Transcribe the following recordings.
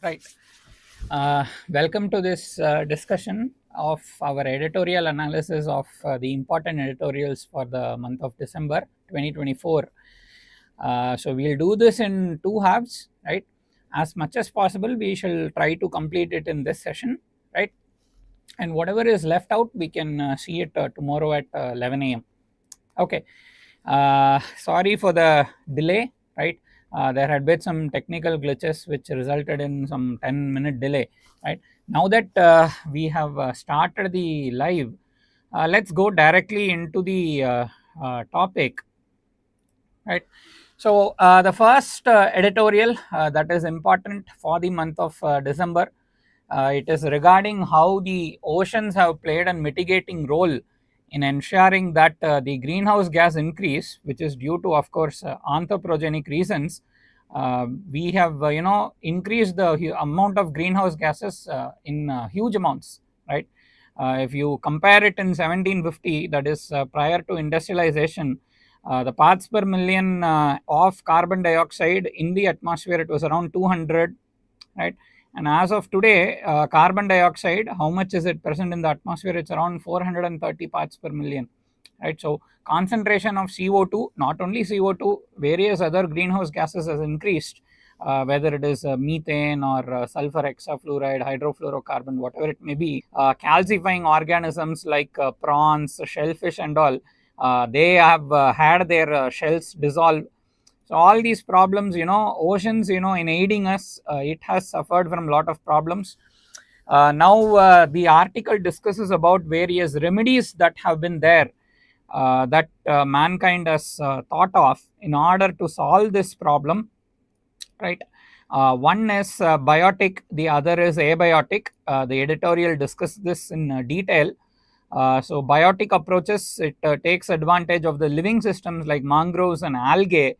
Right. Welcome to this discussion of our editorial analysis of the important editorials for the month of December 2024. So we'll do this in two halves, right? As much as possible, we shall try to complete it in this session, right? And whatever is left out, we can see it tomorrow at 11 a.m. Okay. Sorry for the delay, right? There had been some technical glitches which resulted in some 10-minute delay, right? Now that we have started the live, let's go directly into the topic, right? So the first editorial that is important for the month of December, it is regarding how the oceans have played a mitigating role in ensuring that the greenhouse gas increase, which is due to, of course, anthropogenic reasons, we have increased the amount of greenhouse gases in huge amounts, right? If you compare it in 1750, that is prior to industrialization, the parts per million of carbon dioxide in the atmosphere, it was around 200, right? And as of today, carbon dioxide, how much is it present in the atmosphere? It's around 430 parts per million, right? So concentration of CO2, not only CO2, various other greenhouse gases has increased, whether it is methane or sulfur hexafluoride, hydrofluorocarbon, whatever it may be, calcifying organisms like prawns, shellfish and all, they have had their shells dissolve. So all these problems, oceans, in aiding us, it has suffered from a lot of problems. Now the article discusses about various remedies that have been there, that mankind has thought of in order to solve this problem, right? One is biotic, the other is abiotic. The editorial discussed this in detail. So biotic approaches, it takes advantage of the living systems like mangroves and algae,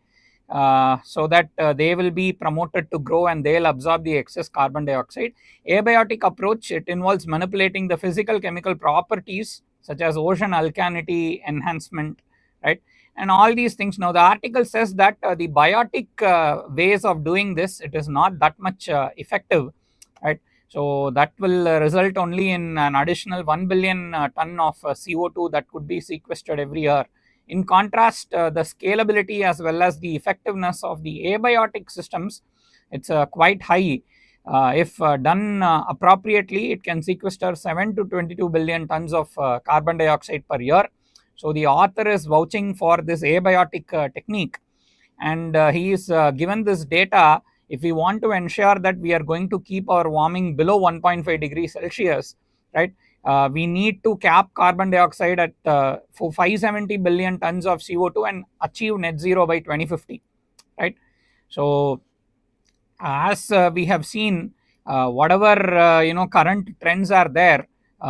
so that they will be promoted to grow and they'll absorb the excess carbon dioxide. Abiotic approach, it involves manipulating the physical chemical properties such as ocean alkalinity enhancement, right? And all these things. Now the article says that the biotic ways of doing this, it is not that much effective, right? So that will result only in an additional 1 billion ton of CO2 that could be sequestered every year. In contrast, the scalability as well as the effectiveness of the abiotic systems, it's quite high. If done appropriately, it can sequester 7 to 22 billion tons of carbon dioxide per year. So the author is vouching for this abiotic technique, and he is given this data. If we want to ensure that we are going to keep our warming below 1.5 degrees Celsius, right, we need to cap carbon dioxide at for 570 billion tons of CO2 and achieve net zero by 2050, right? So as we have seen, whatever current trends are there,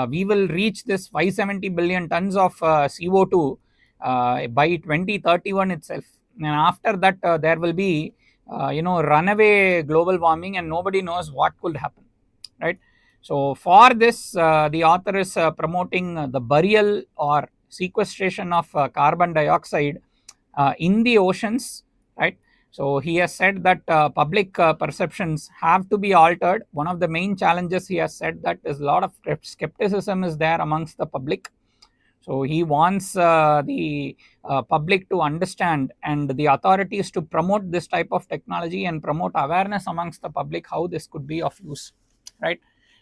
we will reach this 570 billion tons of CO2 by 2031 itself. And after that, there will be runaway global warming, and nobody knows what could happen, right? So for this, the author is promoting the burial or sequestration of carbon dioxide in the oceans, right? So he has said that public perceptions have to be altered. One of the main challenges, he has said, that is a lot of skepticism is there amongst the public. So he wants the public to understand and the authorities to promote this type of technology and promote awareness amongst the public how this could be of use, right?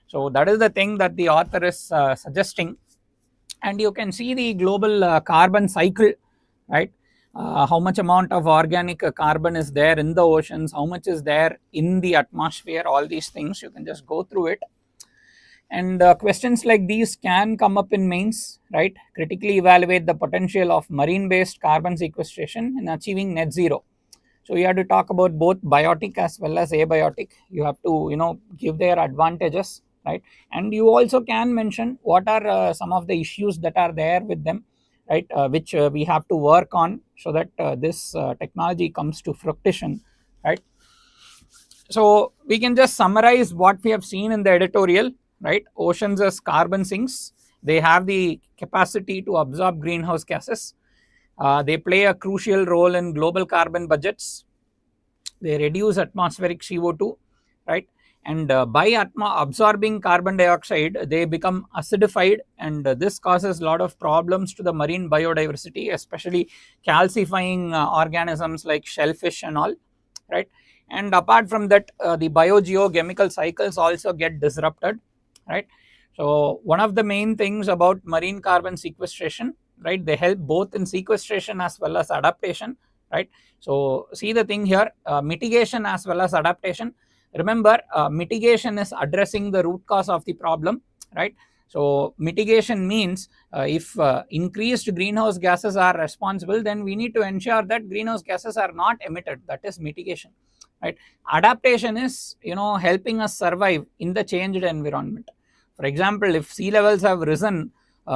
So that is the thing that the author is suggesting. And you can see the global carbon cycle, right? How much amount of organic carbon is there in the oceans, how much is there in the atmosphere, all these things you can just go through it. And questions like these can come up in mains, right? Critically evaluate the potential of marine based carbon sequestration in achieving net zero. So you have to talk about both biotic as well as abiotic. You have to give their advantages, right? And you also can mention what are some of the issues that are there with them, right? Which we have to work on so that this technology comes to fruition, right? So we can just summarize what we have seen in the editorial, right? Oceans as carbon sinks, they have the capacity to absorb greenhouse gases. They play a crucial role in global carbon budgets. They reduce atmospheric CO2, right? and by absorbing carbon dioxide they become acidified, and this causes a lot of problems to the marine biodiversity, especially calcifying organisms like shellfish and all, right. And apart from that, the biogeochemical cycles also get disrupted, right. So one of the main things about marine carbon sequestration, right, they help both in sequestration as well as adaptation, right. So see the thing here, mitigation as well as adaptation. Remember, mitigation is addressing the root cause of the problem, right. So mitigation means if increased greenhouse gases are responsible, then we need to ensure that greenhouse gases are not emitted. That is mitigation, right. Adaptation is, helping us survive in the changed environment. For example, if sea levels have risen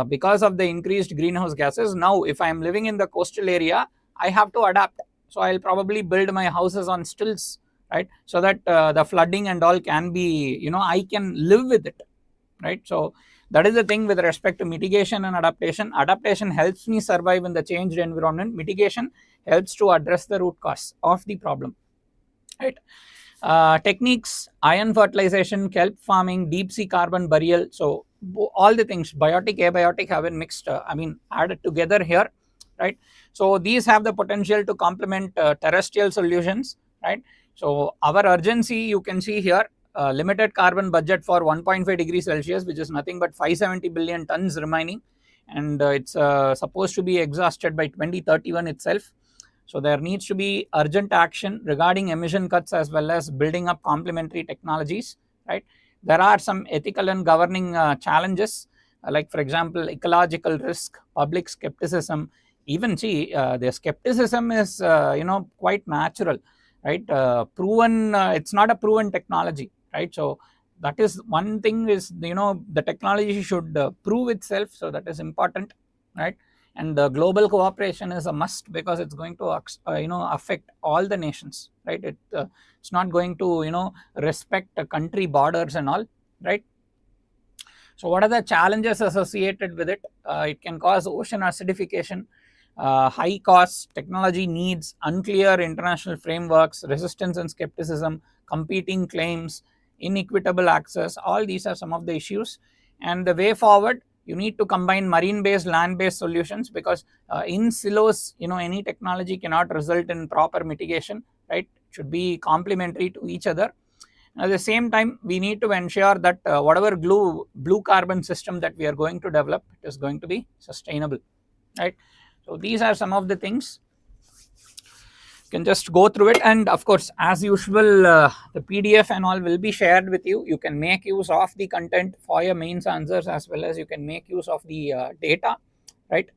because of the increased greenhouse gases, now if I am living in the coastal area, I have to adapt. So I'll probably build my houses on stilts, right, so that the flooding and all can be, I can live with it, right. So that is the thing with respect to mitigation and adaptation. Adaptation helps me survive in the changed environment. Mitigation helps to address the root cause of the problem, right. Techniques: iron fertilization, kelp farming, deep sea carbon burial. So all the things, biotic, abiotic, have been mixed, added together here, right. So these have the potential to complement terrestrial solutions, right. So our urgency, you can see here, limited carbon budget for 1.5 degrees Celsius, which is nothing but 570 billion tons remaining, and it's supposed to be exhausted by 2031 itself. So there needs to be urgent action regarding emission cuts as well as building up complementary technologies, right. There are some ethical and governing challenges, like for example, ecological risk, public skepticism. Even see, the skepticism is quite natural, right. Proven, it's not a proven technology, right. So that is one thing, is the technology should prove itself, so that is important, right. And the global cooperation is a must, because it's going to affect all the nations, right. It's not going to respect country borders and all, right. So what are the challenges associated with it? It can cause ocean acidification, high costs, technology needs, unclear international frameworks, resistance and skepticism, competing claims, inequitable access. All these are some of the issues. And the way forward, you need to combine marine based, land based solutions, because in silos, any technology cannot result in proper mitigation, right. It should be complementary to each other. At the same time, we need to ensure that whatever blue carbon system that we are going to develop, it is going to be sustainable, right. So these are some of the things. You can just go through it, and of course, as usual, the PDF and all will be shared with you. You can make use of the content for your mains answers, as well as you can make use of the data, right.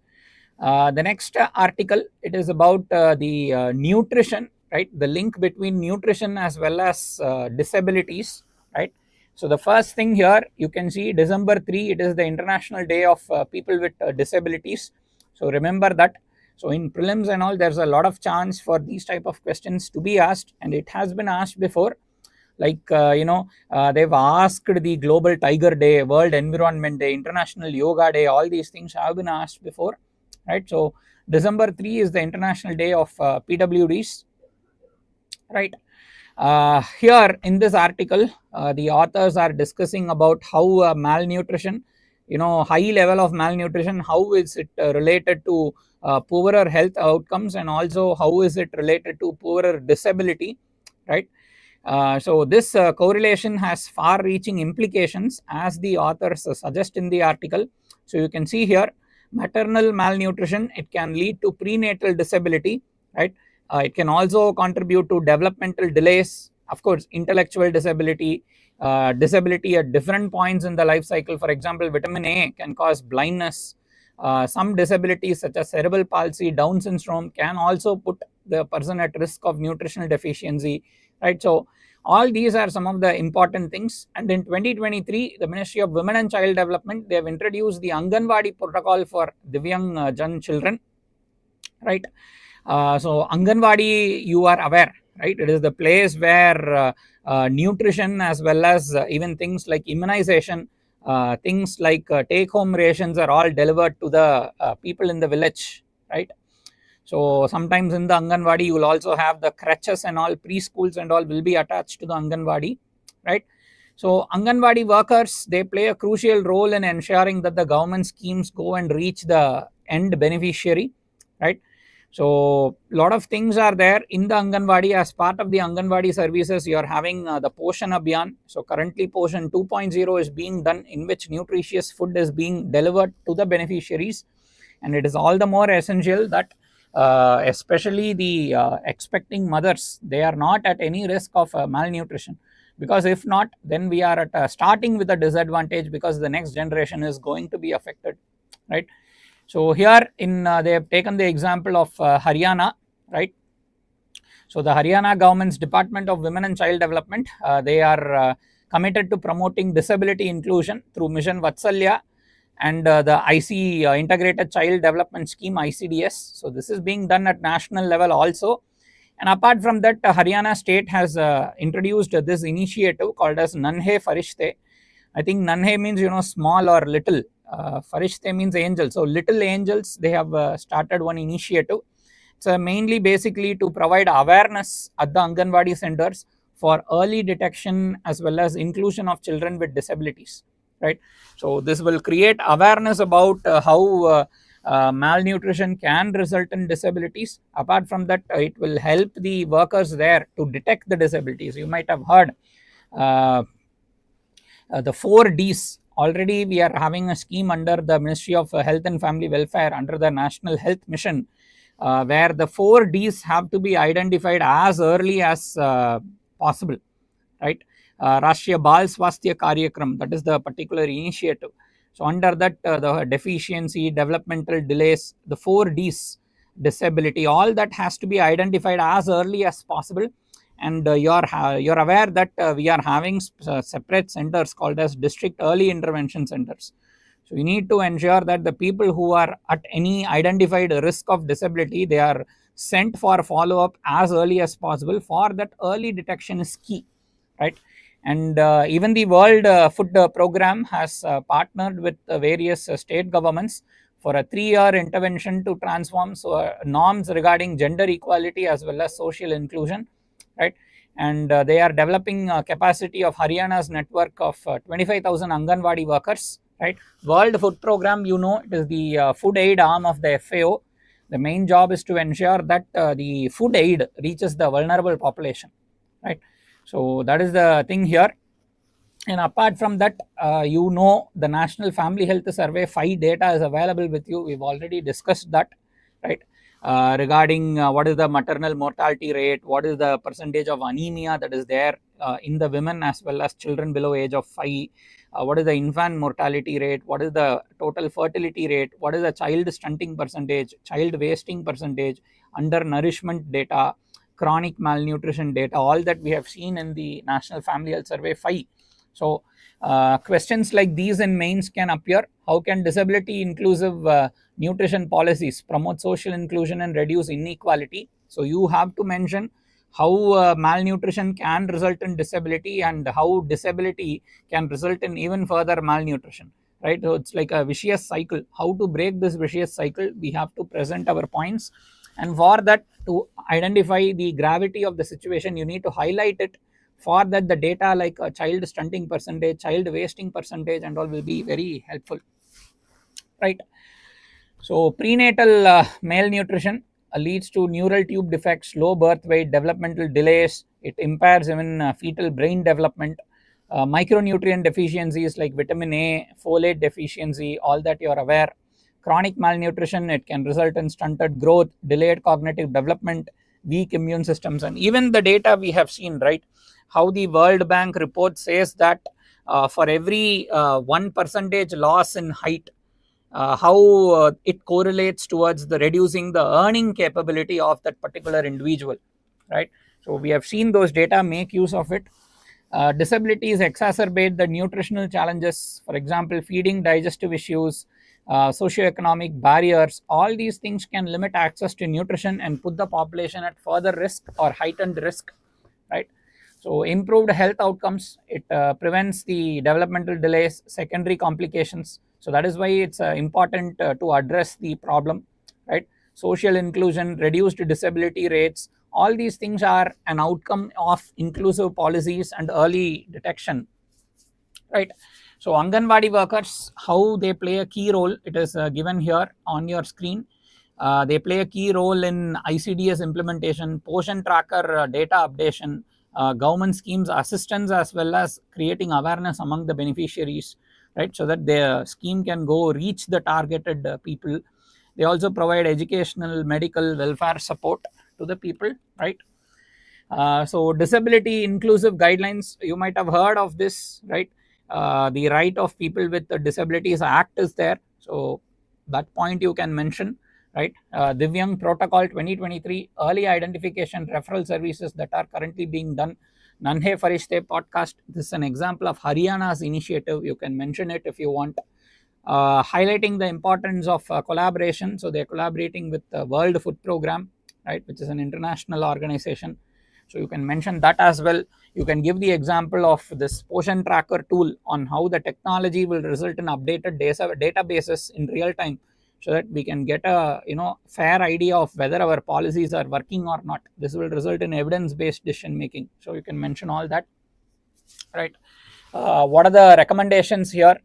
The next article, it is about the nutrition, right, the link between nutrition as well as disabilities, right. So the first thing here, you can see December 3, it is the International Day of People with Disabilities. So remember that. So in prelims and all, there's a lot of chance for these type of questions to be asked, and it has been asked before. Like they've asked the Global Tiger Day, World Environment Day, International Yoga Day. All these things have been asked before, right. So December 3 is the International Day of PWDs, right. Here in this article, the authors are discussing about how malnutrition, high level of malnutrition, how is it related to poorer health outcomes, and also how is it related to poorer disability, right. So this correlation has far-reaching implications, as the authors suggest in the article. So you can see here, maternal malnutrition, it can lead to prenatal disability, right. It can also contribute to developmental delays, of course, intellectual disability, disability at different points in the life cycle. For example, vitamin A can cause blindness. Some disabilities such as cerebral palsy, Down syndrome can also put the person at risk of nutritional deficiency, right. So all these are some of the important things. And in 2023, the Ministry of Women and Child Development, they have introduced the Anganwadi protocol for Divyang Jan children, right. So Anganwadi, you are aware, right, it is the place where nutrition as well as even things like immunization, things like take home rations are all delivered to the people in the village, right. So sometimes in the Anganwadi, you will also have the crutches and all, preschools and all will be attached to the Anganwadi, right. So Anganwadi workers, they play a crucial role in ensuring that the government schemes go and reach the end beneficiary, right? So a lot of things are there in the Anganwadi. As part of the Anganwadi services, you are having the Poshan Abhiyan. So currently Poshan 2.0 is being done, in which nutritious food is being delivered to the beneficiaries, and it is all the more essential that especially the expecting mothers, they are not at any risk of malnutrition, because if not, then we are at starting with a disadvantage, because the next generation is going to be affected, right? So here in they have taken the example of Haryana, right? So the Haryana government's Department of Women and Child Development, they are committed to promoting disability inclusion through Mission Vatsalya and the IC Integrated Child Development Scheme, ICDS. So this is being done at national level also. And apart from that, Haryana state has introduced this initiative called as Nanhe Farishte. I think Nanhe means, small or little. Farishte means angel. So little angels, they have started one initiative. It's mainly basically to provide awareness at the Anganwadi centers for early detection as well as inclusion of children with disabilities, right? So this will create awareness about how malnutrition can result in disabilities. Apart from that, it will help the workers there to detect the disabilities. You might have heard uh, the 4Ds. Already we are having a scheme under the Ministry of Health and Family Welfare under the National Health Mission, where the 4Ds have to be identified as early as possible, right? Rashtriya Bal Swasthya Karyakram, that is the particular initiative. So under that, the deficiency, developmental delays, the 4Ds, disability, all that has to be identified as early as possible. And you're aware that we are having separate centers called as district early intervention centers. So you need to ensure that the people who are at any identified risk of disability, they are sent for follow up as early as possible. For that, early detection is key, right? And even the World Food Program has partnered with various state governments for a 3-year intervention to transform norms regarding gender equality as well as social inclusion, right? And they are developing capacity of Haryana's network of 25,000 Anganwadi workers, right? World Food Program, it is the food aid arm of the FAO. The main job is to ensure that the food aid reaches the vulnerable population, right? So that is the thing here. And apart from that, the National Family Health Survey 5 data is available with you. We've already discussed that, right? Regarding what is the maternal mortality rate, what is the percentage of anemia that is there in the women as well as children below age of 5, what is the infant mortality rate, what is the total fertility rate, what is the child stunting percentage, child wasting percentage, undernourishment data, chronic malnutrition data, all that we have seen in the National Family Health Survey 5. So questions like these in mains can appear. How can disability inclusive nutrition policies promote social inclusion and reduce inequality? So you have to mention how malnutrition can result in disability and how disability can result in even further malnutrition, right? So it's like a vicious cycle. How to break this vicious cycle? We have to present our points, and for that, to identify the gravity of the situation, you need to highlight it. For that, the data like child stunting percentage, child wasting percentage and all will be very helpful, right? So prenatal malnutrition leads to neural tube defects, low birth weight, developmental delays. It impairs even fetal brain development. Micronutrient deficiencies like vitamin A, folate deficiency, all that you are aware. Chronic malnutrition, it can result in stunted growth, delayed cognitive development, weak immune systems, and even the data we have seen, right? How the World Bank report says that for every 1% loss in height, how it correlates towards the reducing the earning capability of that particular individual, right? So we have seen those data, make use of it. Disabilities exacerbate the nutritional challenges, for example, feeding, digestive issues, socioeconomic barriers. All these things can limit access to nutrition and put the population at further risk or heightened risk, right? So improved health outcomes, it prevents the developmental delays, secondary complications. So that is why it's important to address the problem, right? Social inclusion, reduced disability rates, all these things are an outcome of inclusive policies and early detection. right? So Anganwadi workers, how they play a key role, it is given here on your screen. They play a key role in ICDS implementation, portion tracker data updation, government schemes assistance, as well as creating awareness among the beneficiaries, right? So that the scheme can go reach the targeted people. They also provide educational, medical, welfare support to the people, right? So disability inclusive guidelines, you might have heard of this, right? The right of people with disabilities act is there, so that point you can mention, right? Divyang protocol 2023 early identification referral services that are currently being done. Nanhe Farishte podcast, this is an example of Haryana's initiative, you can mention it if you want. Highlighting the importance of collaboration, so they are collaborating with the World Food Program, right, which is an international organization, so you can mention that as well. You can give the example of this portion tracker tool on how the technology will result in updated databases in real time, so that we can get a fair idea of whether our policies are working or not. This will result in evidence based decision making, so you can mention all that, right? What are the recommendations here?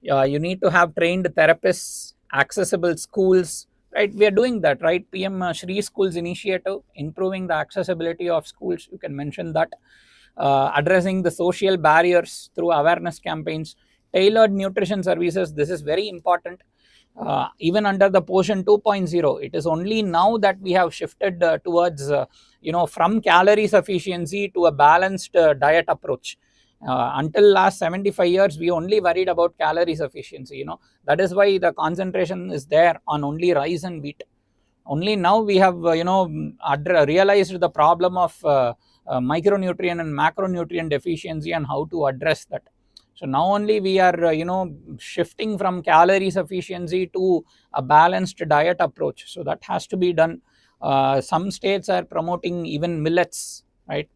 You need to have trained therapists, accessible schools, right? We are doing that, right? PM Shri Schools initiative, improving the accessibility of schools, you can mention that. Addressing the social barriers through awareness campaigns, tailored nutrition services, this is very important. Even under the portion 2.0, it is only now that we have shifted towards from calorie sufficiency to a balanced diet approach. Until last 75 years we only worried about calorie sufficiency, that is why the concentration is there on only rice and wheat. Only now we have realized the problem of micronutrient and macronutrient deficiency and how to address that. So now only we are shifting from calorie sufficiency to a balanced diet approach, so that has to be done. Some states are promoting even millets, right,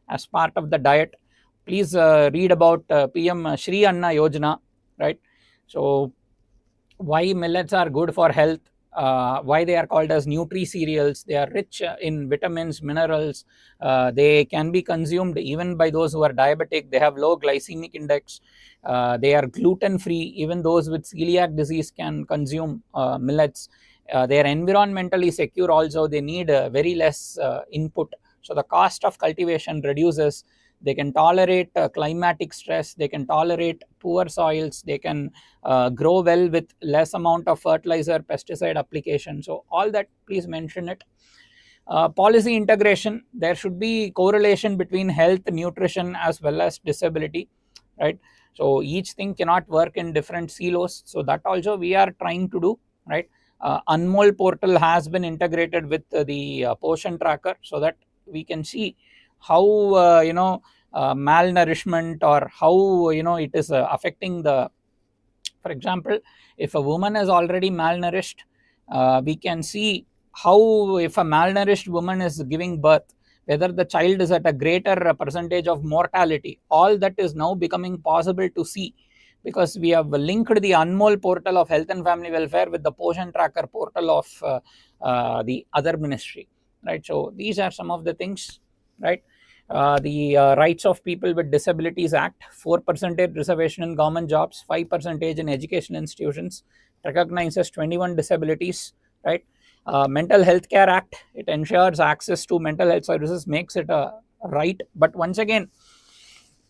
as part of the diet. Please read about PM Shri Anna Yojana, right? So why millets are good for health, why they are called as nutri cereals. They are rich in vitamins, minerals. They can be consumed even by those who are diabetic. They have low glycemic index. They are gluten free. Even those with celiac disease can consume millets. They are environmentally secure also. They need very less input, so the cost of cultivation reduces. They can tolerate climatic stress, they can tolerate poor soils, they can grow well with less amount of fertilizer pesticide application. So all that, please mention it. Policy integration, there should be correlation between health, nutrition as well as disability, right? So each thing cannot work in different silos, so that also we are trying to do, right? Anmol portal has been integrated with the portion tracker, so that we can see how malnourishment, or how it is affecting the, for example, if a woman is already malnourished, we can see how, if a malnourished woman is giving birth, whether the child is at a greater percentage of mortality. All that is now becoming possible to see, because we have linked the Anmol portal of health and family welfare with the portion tracker portal of the other ministry, right? So these are some of the things, right? The Rights of People with Disabilities Act, 4% reservation in government jobs, 5% in education institutions, recognizes 21 disabilities, right? Mental Health Care Act, it ensures access to mental health services, makes it a right. But once again,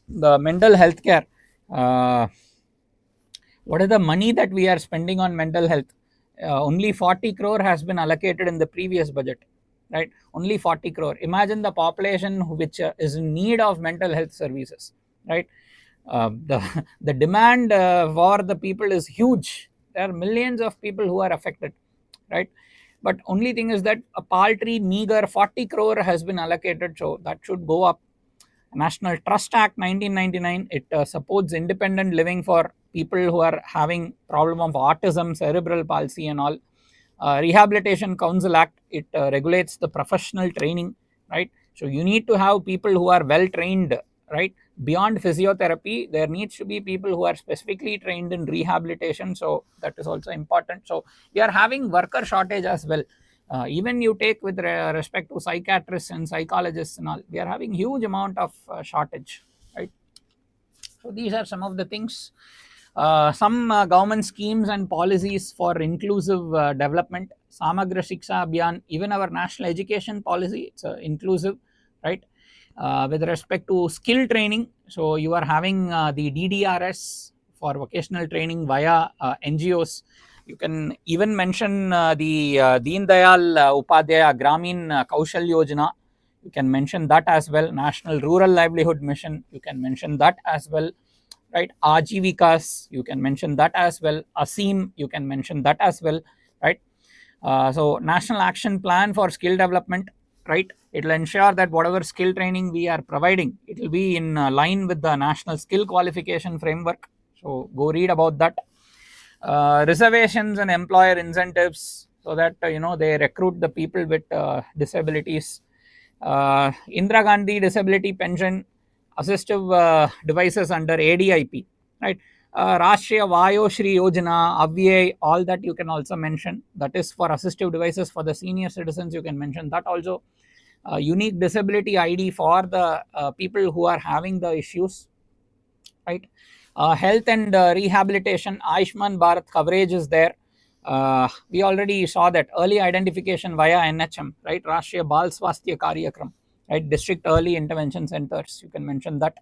the mental health care, what is the money that we are spending on mental health? Only 40 crore has been allocated in the previous budget, right? Only 40 crore. Imagine the population which is in need of mental health services, right? The demand for the people is huge. There are millions of people who are affected, right? But only thing is that a paltry meager 40 crore has been allocated, so that should go up. National Trust Act 1999, it supports independent living for people who are having problem of autism, cerebral palsy and all. Rehabilitation Council Act, it regulates the professional training, right? So you need to have people who are well trained, right? Beyond physiotherapy, there needs to be people who are specifically trained in rehabilitation, so that is also important. So we are having worker shortage as well. Even you take with respect to psychiatrists and psychologists and all, we are having huge amount of shortage, right? So these are some of the things. Some government schemes and policies for inclusive development. Samagra Shiksha Abhiyan, even our national education policy, it's inclusive, right? With respect to skill training, so you are having the DDRS for vocational training via NGOs. You can even mention the Deen Dayal Upadhyaya Gramin Kaushal Yojana. You can mention that as well. National Rural Livelihood Mission, you can mention that as well, right? Ajivikas, you can mention that as well. Asim, you can mention that as well, right? So National Action Plan for Skill Development, right? It will ensure that whatever skill training we are providing, it will be in line with the National Skill Qualification Framework. So go read about that. Reservations and employer incentives, so that they recruit the people with disabilities. Indira Gandhi Disability Pension, assistive devices under ADIP, right? Rashtriya Vayoshri Yojana, Avyay, all that you can also mention. That is for assistive devices for the senior citizens. You can mention that also. Unique disability ID for the people who are having the issues, right? Health and rehabilitation, Ayushman Bharat coverage is there. We already saw that early identification via NHM, right? Rashtriya Bal Swasthya Karyakram, right? District early intervention centers, you can mention that.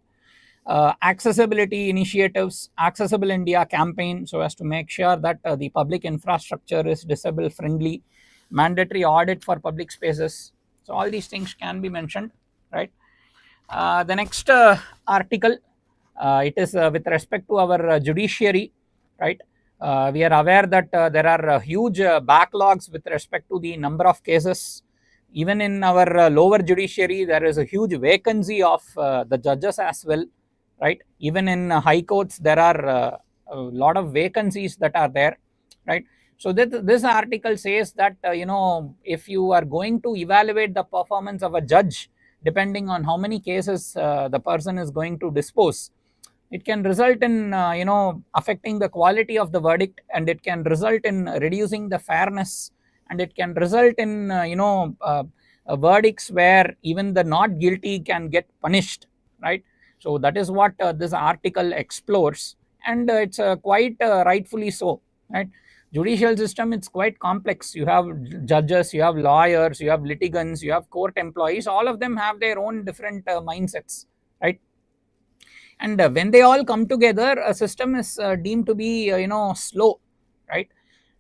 Accessibility initiatives, Accessible India campaign, so as to make sure that the public infrastructure is disable friendly, mandatory audit for public spaces. So all these things can be mentioned, right? The next article, it is with respect to our judiciary, right? We are aware that there are huge backlogs with respect to the number of cases. Even in our lower judiciary, there is a huge vacancy of the judges as well, right? Even in high courts, there are a lot of vacancies that are there, right? So this article says that if you are going to evaluate the performance of a judge depending on how many cases the person is going to dispose, it can result in affecting the quality of the verdict, and it can result in reducing the fairness, and it can result in verdicts where even the not guilty can get punished, right? So that is what this article explores, and it's quite rightfully so, right? Judicial system, it's quite complex. You have judges, you have lawyers, you have litigants, you have court employees. All of them have their own different mindsets, right? And when they all come together, a system is deemed to be slow, right?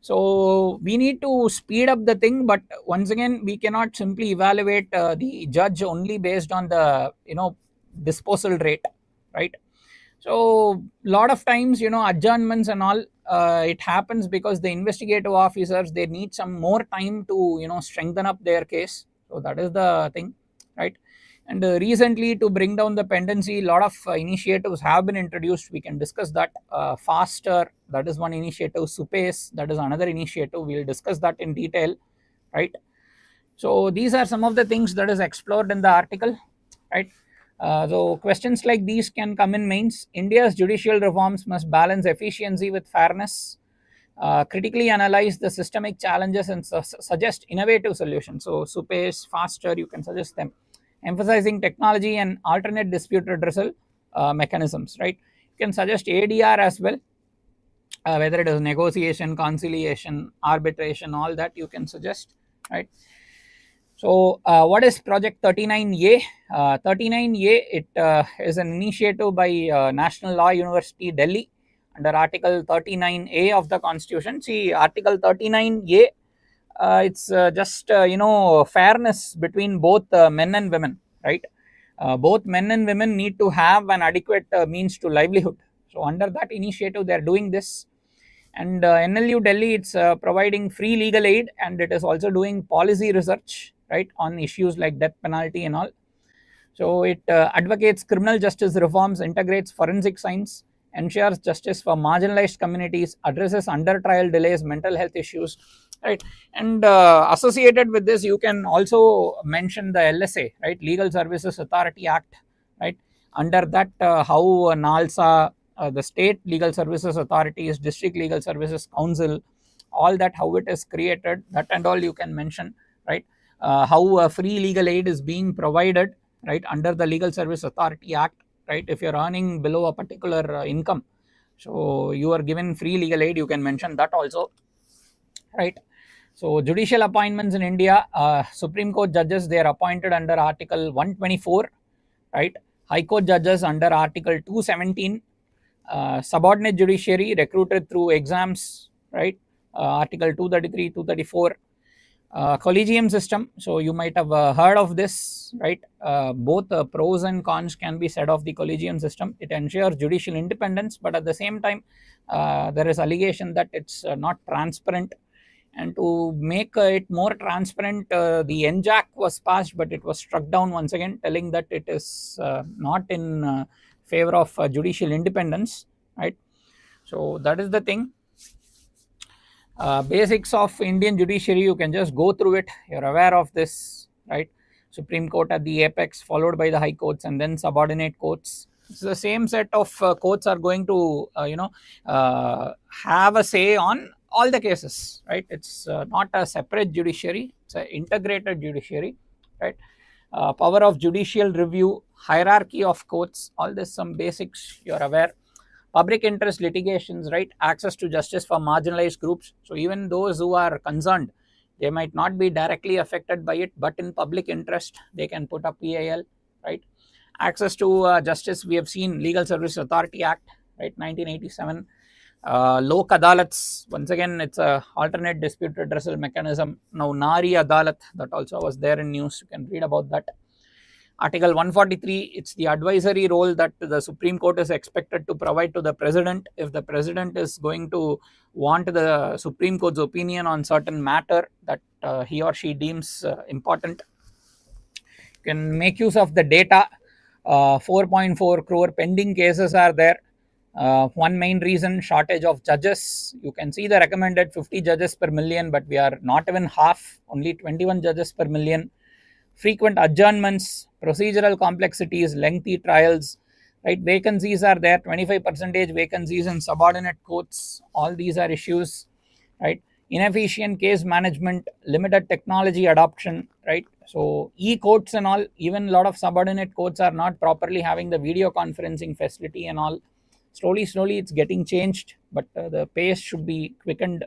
So we need to speed up the thing, but once again, we cannot simply evaluate the judge only based on the disposal rate, right? So lot of times adjournments and all, it happens because the investigative officers, they need some more time to strengthen up their case. So that is the thing, right? And recently, to bring down the pendency, a lot of initiatives have been introduced. We can discuss that. Faster, that is one initiative. Supace, that is another initiative. We'll discuss that in detail, right? So these are some of the things that is explored in the article, right? So questions like these can come in mains. India's judicial reforms must balance efficiency with fairness, critically analyze the systemic challenges, and suggest innovative solutions. So Supace, Faster, you can suggest them. Emphasizing technology and alternate dispute redressal mechanisms, right? You can suggest ADR as well, whether it is negotiation, conciliation, arbitration, all that you can suggest, right? So what is Project 39A? 39A, it is an initiative by National Law University, Delhi, under Article 39A of the Constitution. See, Article 39A, it's just fairness between both men and women, right? Both men and women need to have an adequate means to livelihood. So under that initiative, they are doing this. And NLU Delhi, it's providing free legal aid, and it is also doing policy research, right, on issues like death penalty and all. So it advocates criminal justice reforms, integrates forensic science, ensures justice for marginalized communities, addresses under trial delays, mental health issues, right? And associated with this, you can also mention the LSA, right, Legal Services Authority Act, right? Under that, how NALSA, the State Legal Services Authorities, District Legal Services Council, all that, how it is created, that and all you can mention, right? How free legal aid is being provided, right, under the Legal Service Authority Act, right? If you're earning below a particular income, so you are given free legal aid, you can mention that also, right? So judicial appointments in India, Supreme Court judges, they are appointed under Article 124, right? High Court judges under Article 217, subordinate judiciary recruited through exams, right? Article 233, 234. Collegium system, so you might have heard of this, right? Both pros and cons can be said of the collegium system. It ensures judicial independence, but at the same time there is allegation that it's not transparent, and to make it more transparent, the NJAC was passed, but it was struck down once again, telling that it is not in favor of judicial independence, right? So that is the thing. Basics of Indian judiciary, you can just go through it, you're aware of this, right? Supreme Court at the apex, followed by the high courts, and then subordinate courts. It's the same set of courts are going to have a say on all the cases, right? It's not a separate judiciary, it's an integrated judiciary, right? Power of judicial review, hierarchy of courts, all this, some basics you're aware. Public interest litigations, right? Access to justice for marginalized groups. So even those who are concerned, they might not be directly affected by it, but in public interest, they can put up PIL, right? Access to justice, we have seen Legal Service Authority Act, right, 1987. Lok Adalats, once again, it's a alternate dispute redressal mechanism. Now Nari Adalat, that also was there in news, you can read about that. Article 143, it's the advisory role that the Supreme Court is expected to provide to the President. If the President is going to want the Supreme Court's opinion on certain matter that he or she deems important, you can make use of the data. 4.4 crore pending cases are there. One main reason, shortage of judges. You can see the recommended 50 judges per million, but we are not even half, only 21 judges per million. Frequent adjournments, procedural complexities, lengthy trials, right? Vacancies are there, 25% vacancies in subordinate courts. All these are issues, right? Inefficient case management, limited technology adoption, right? So e-courts and all, even a lot of subordinate courts are not properly having the video conferencing facility and all. Slowly it's getting changed, but the pace should be quickened.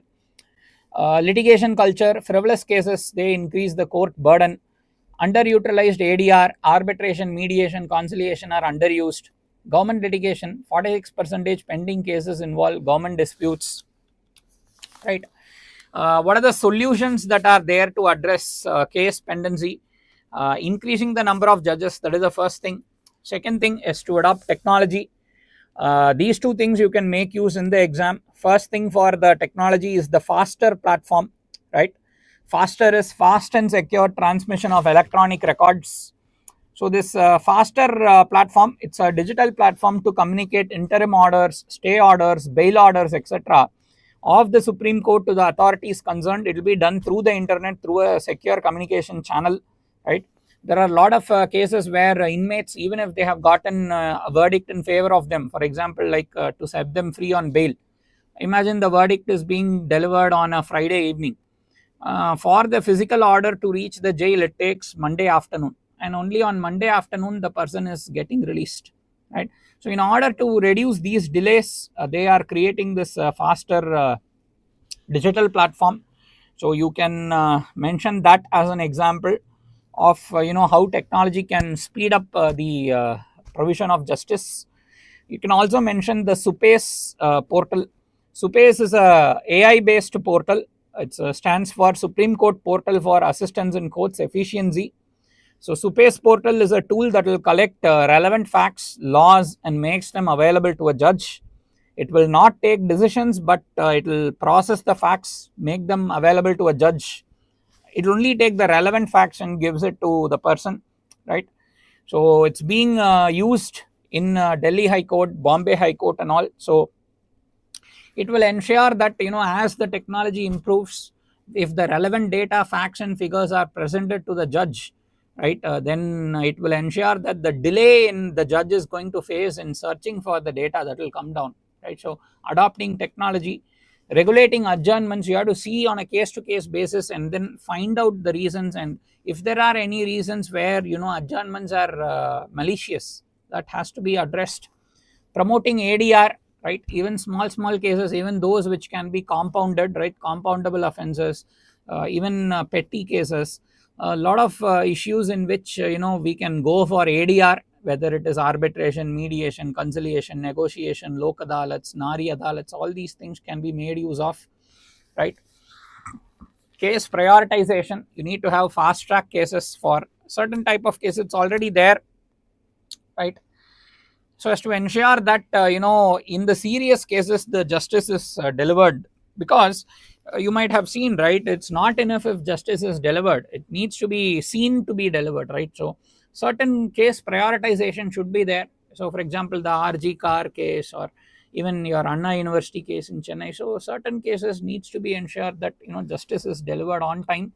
Litigation culture, frivolous cases, they increase the court burden. Underutilized ADR, arbitration, mediation, conciliation are underused. Government litigation, 46% pending cases involve government disputes, right? What are the solutions that are there to address case pendency? Increasing the number of judges, that is the first thing. Second thing is to adopt technology. These two things you can make use in the exam. First thing for the technology is the faster platform, right? Faster is fast and secure transmission of electronic records. So this faster platform, it's a digital platform to communicate interim orders, stay orders, bail orders, etc. of the Supreme Court to the authorities concerned. It will be done through the internet, through a secure communication channel, right? There are a lot of cases where inmates, even if they have gotten a verdict in favor of them, for example, like to set them free on bail. Imagine the verdict is being delivered on a Friday evening. For the physical order to reach the jail, it takes Monday afternoon, and only on Monday afternoon the person is getting released, right? So in order to reduce these delays, they are creating this faster digital platform. So you can mention that as an example of how technology can speed up the provision of justice. You can also mention the SUPACE portal. SUPACE is a AI based portal. It stands for Supreme Court Portal for Assistance in Courts Efficiency. So SUPACE portal is a tool that will collect relevant facts, laws, and makes them available to a judge. It will not take decisions, but it will process the facts, make them available to a judge. It will only take the relevant facts and gives it to the person, right? So it's being used in Delhi High Court, Bombay High Court, and all. So it will ensure that as the technology improves, if the relevant data, facts, and figures are presented to the judge, right, then it will ensure that the delay in the judge is going to face in searching for the data, that will come down, right? So adopting technology. Regulating adjournments, you have to see on a case to case basis and then find out the reasons, and if there are any reasons where adjournments are malicious, that has to be addressed. Promoting ADR, right? Even small cases, even those which can be compounded, right? Compoundable offenses, even petty cases, a lot of issues in which we can go for ADR, whether it is arbitration, mediation, conciliation, negotiation, lok adalats, nari adalats, all these things can be made use of, right? Case prioritization, you need to have fast track cases for certain type of cases, it's already there, right? So as to ensure that in the serious cases the justice is delivered, because you might have seen, right, it's not enough if justice is delivered, it needs to be seen to be delivered, right? So certain case prioritization should be there. So for example, the RG car case, or even your Anna University case in Chennai, so certain cases needs to be ensured that justice is delivered on time.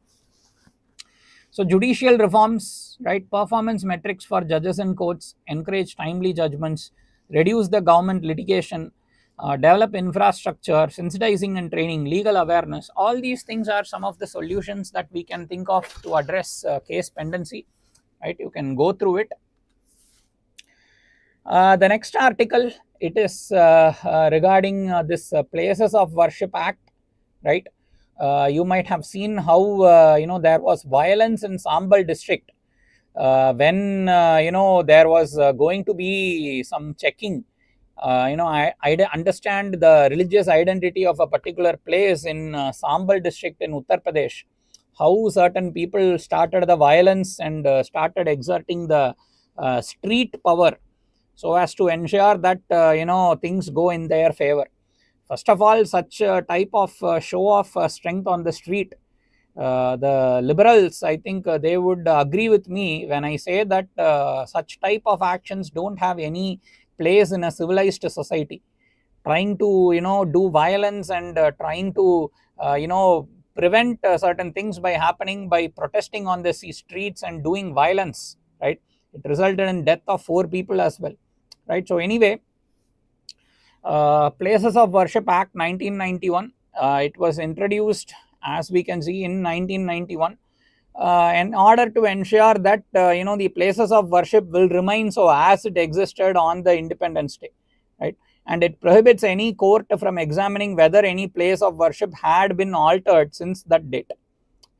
So judicial reforms, right? Performance metrics for judges and courts, encourage timely judgments, reduce the government litigation, develop infrastructure, sensitizing and training, legal awareness. All these things are some of the solutions that we can think of to address case pendency, right? You can go through it. The next article, it is regarding this Places of Worship Act, right? You might have seen how there was violence in Sambal district when there was going to be some checking. I understand the religious identity of a particular place in Sambal district in Uttar Pradesh. How certain people started the violence and started exerting the street power, so as to ensure that things go in their favor. First of all, such type of show of strength on the street, the liberals, I think they would agree with me when I say that such type of actions don't have any place in a civilized society. Trying to do violence and trying to prevent certain things by happening by protesting on the streets and doing violence, right? It resulted in death of 4 people as well, right? So anyway, Places of Worship Act 1991, it was introduced, as we can see, in 1991 in order to ensure that the places of worship will remain so as it existed on the Independence Day, right? And it prohibits any court from examining whether any place of worship had been altered since that date.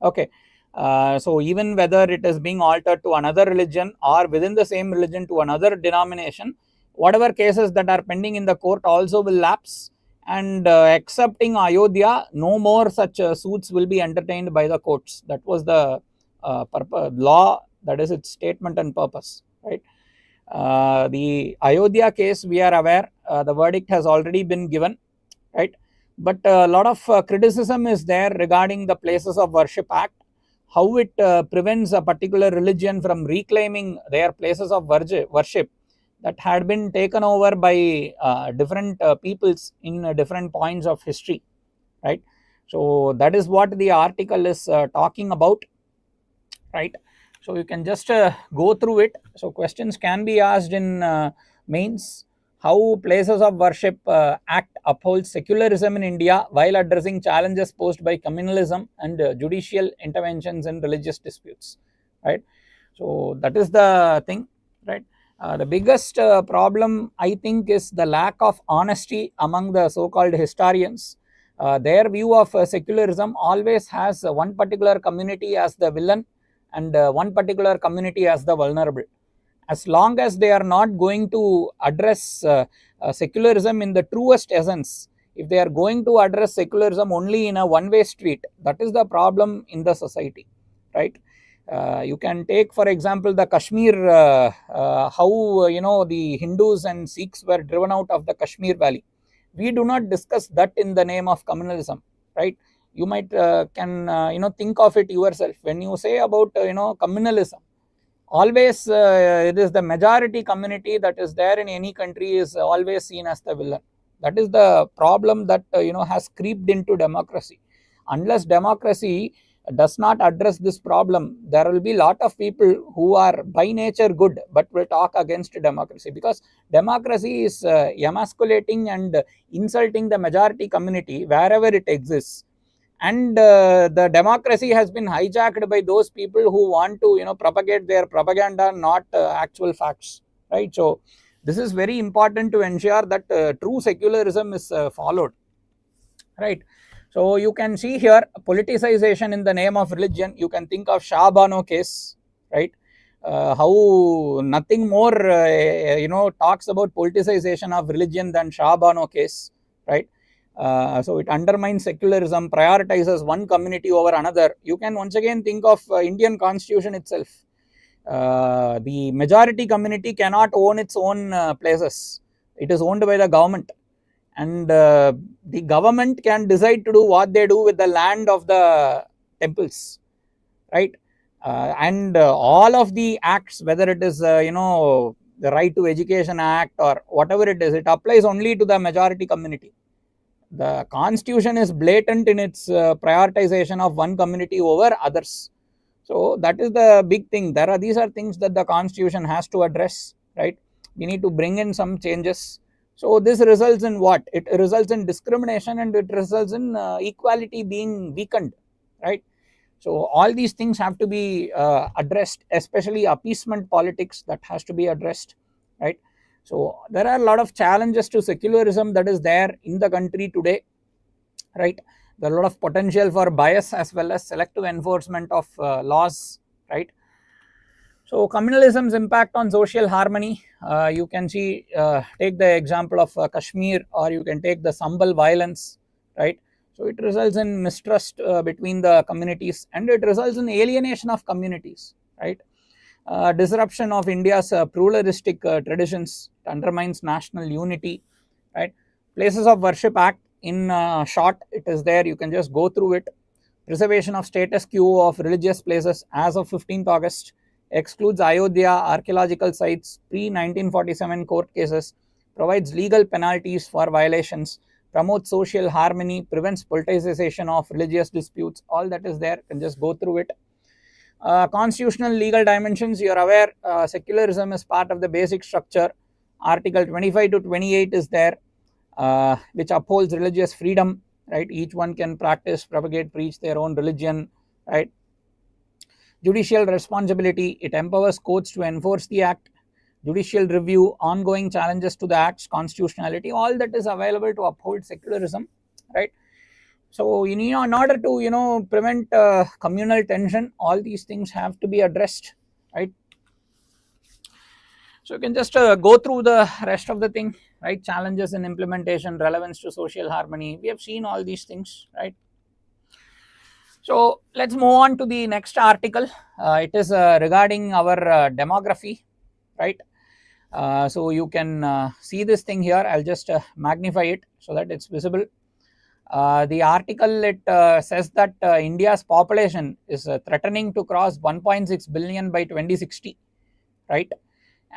Okay, so even whether it is being altered to another religion or within the same religion to another denomination, whatever cases that are pending in the court also will lapse, and excepting Ayodhya, no more such suits will be entertained by the courts. That was the law, that is its statement and purpose, right? The Ayodhya case, we are aware, the verdict has already been given, right? But a lot of criticism is there regarding the Places of Worship Act, how it prevents a particular religion from reclaiming their places of worship that had been taken over by different peoples in different points of history, right? So that is what the article is talking about, right? So you can just go through it. So questions can be asked in mains. How Places of Worship Act upholds secularism in India while addressing challenges posed by communalism and judicial interventions in religious disputes, right? So that is the thing, right? The biggest problem, I think, is the lack of honesty among the so-called historians. Their view of secularism always has one particular community as the villain and one particular community as the vulnerable. As long as they are not going to address secularism in the truest essence, if they are going to address secularism only in a one-way street, that is the problem in the society, right? You can take, for example, the Kashmir, how the Hindus and Sikhs were driven out of the Kashmir Valley. We do not discuss that in the name of communalism, right? You might can think of it yourself. When you say about communalism, always it is the majority community that is there in any country is always seen as the villain. That is the problem that has creeped into democracy. Unless democracy does not address this problem, there will be a lot of people who are by nature good but will talk against democracy, because democracy is emasculating and insulting the majority community wherever it exists. And the democracy has been hijacked by those people who want to propagate their propaganda, not actual facts, right? So this is very important to ensure that true secularism is followed, right? So you can see here politicization in the name of religion. You can think of Shah Bano case, right? How nothing more talks about politicization of religion than Shah Bano case, right? So it undermines secularism, prioritizes one community over another. You can once again think of Indian constitution itself. The majority community cannot own its own places. It is owned by the government, and the government can decide to do what they do with the land of the temples, right? And all of the acts, whether it is the right to education act or whatever it is, it applies only to the majority community. The constitution is blatant in its prioritization of one community over others. So that is the big thing. These are things that the constitution has to address, right? We need to bring in some changes. So this results in what? It results in discrimination, and it results in equality being weakened, right? So all these things have to be addressed, especially appeasement politics, that has to be addressed, right? So there are a lot of challenges to secularism that is there in the country today, right? There are a lot of potential for bias as well as selective enforcement of laws, right? So communalism's impact on social harmony, you can see, take the example of Kashmir, or you can take the Sambal violence, right? So it results in mistrust between the communities, and it results in alienation of communities, right? Disruption of India's pluralistic traditions, it undermines national unity, right? Places of Worship Act, in short, it is there, you can just go through it. Preservation of status quo of religious places as of 15th August, excludes Ayodhya, archaeological sites, pre-1947 court cases, provides legal penalties for violations, promotes social harmony, prevents politicization of religious disputes. All that is there, you can just go through it. Constitutional legal dimensions, you are aware, secularism is part of the basic structure. Article 25 to 28 is there, which upholds religious freedom, right? Each one can practice, propagate, preach their own religion, right? Judicial responsibility, it empowers courts to enforce the act. Judicial review, ongoing challenges to the act's constitutionality, all that is available to uphold secularism, right? So in order to prevent communal tension, all these things have to be addressed, right? So you can just go through the rest of the thing, right? Challenges in implementation, relevance to social harmony, we have seen all these things, right? So let's move on to the next article. It is regarding our demography, right? So you can see this thing here. I'll just magnify it so that it's visible. The article, it says that India's population is threatening to cross 1.6 billion by 2060, right?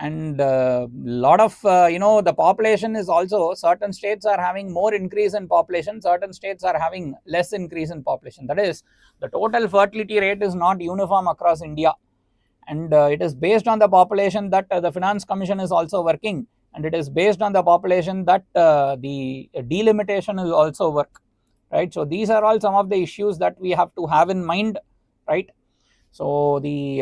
And lot of the population is also, certain states are having more increase in population, certain states are having less increase in population. That is, the total fertility rate is not uniform across India, and it is based on the population that the Finance Commission is also working, and it is based on the population that the delimitation will also work, right? So these are all some of the issues that we have to have in mind, right? So the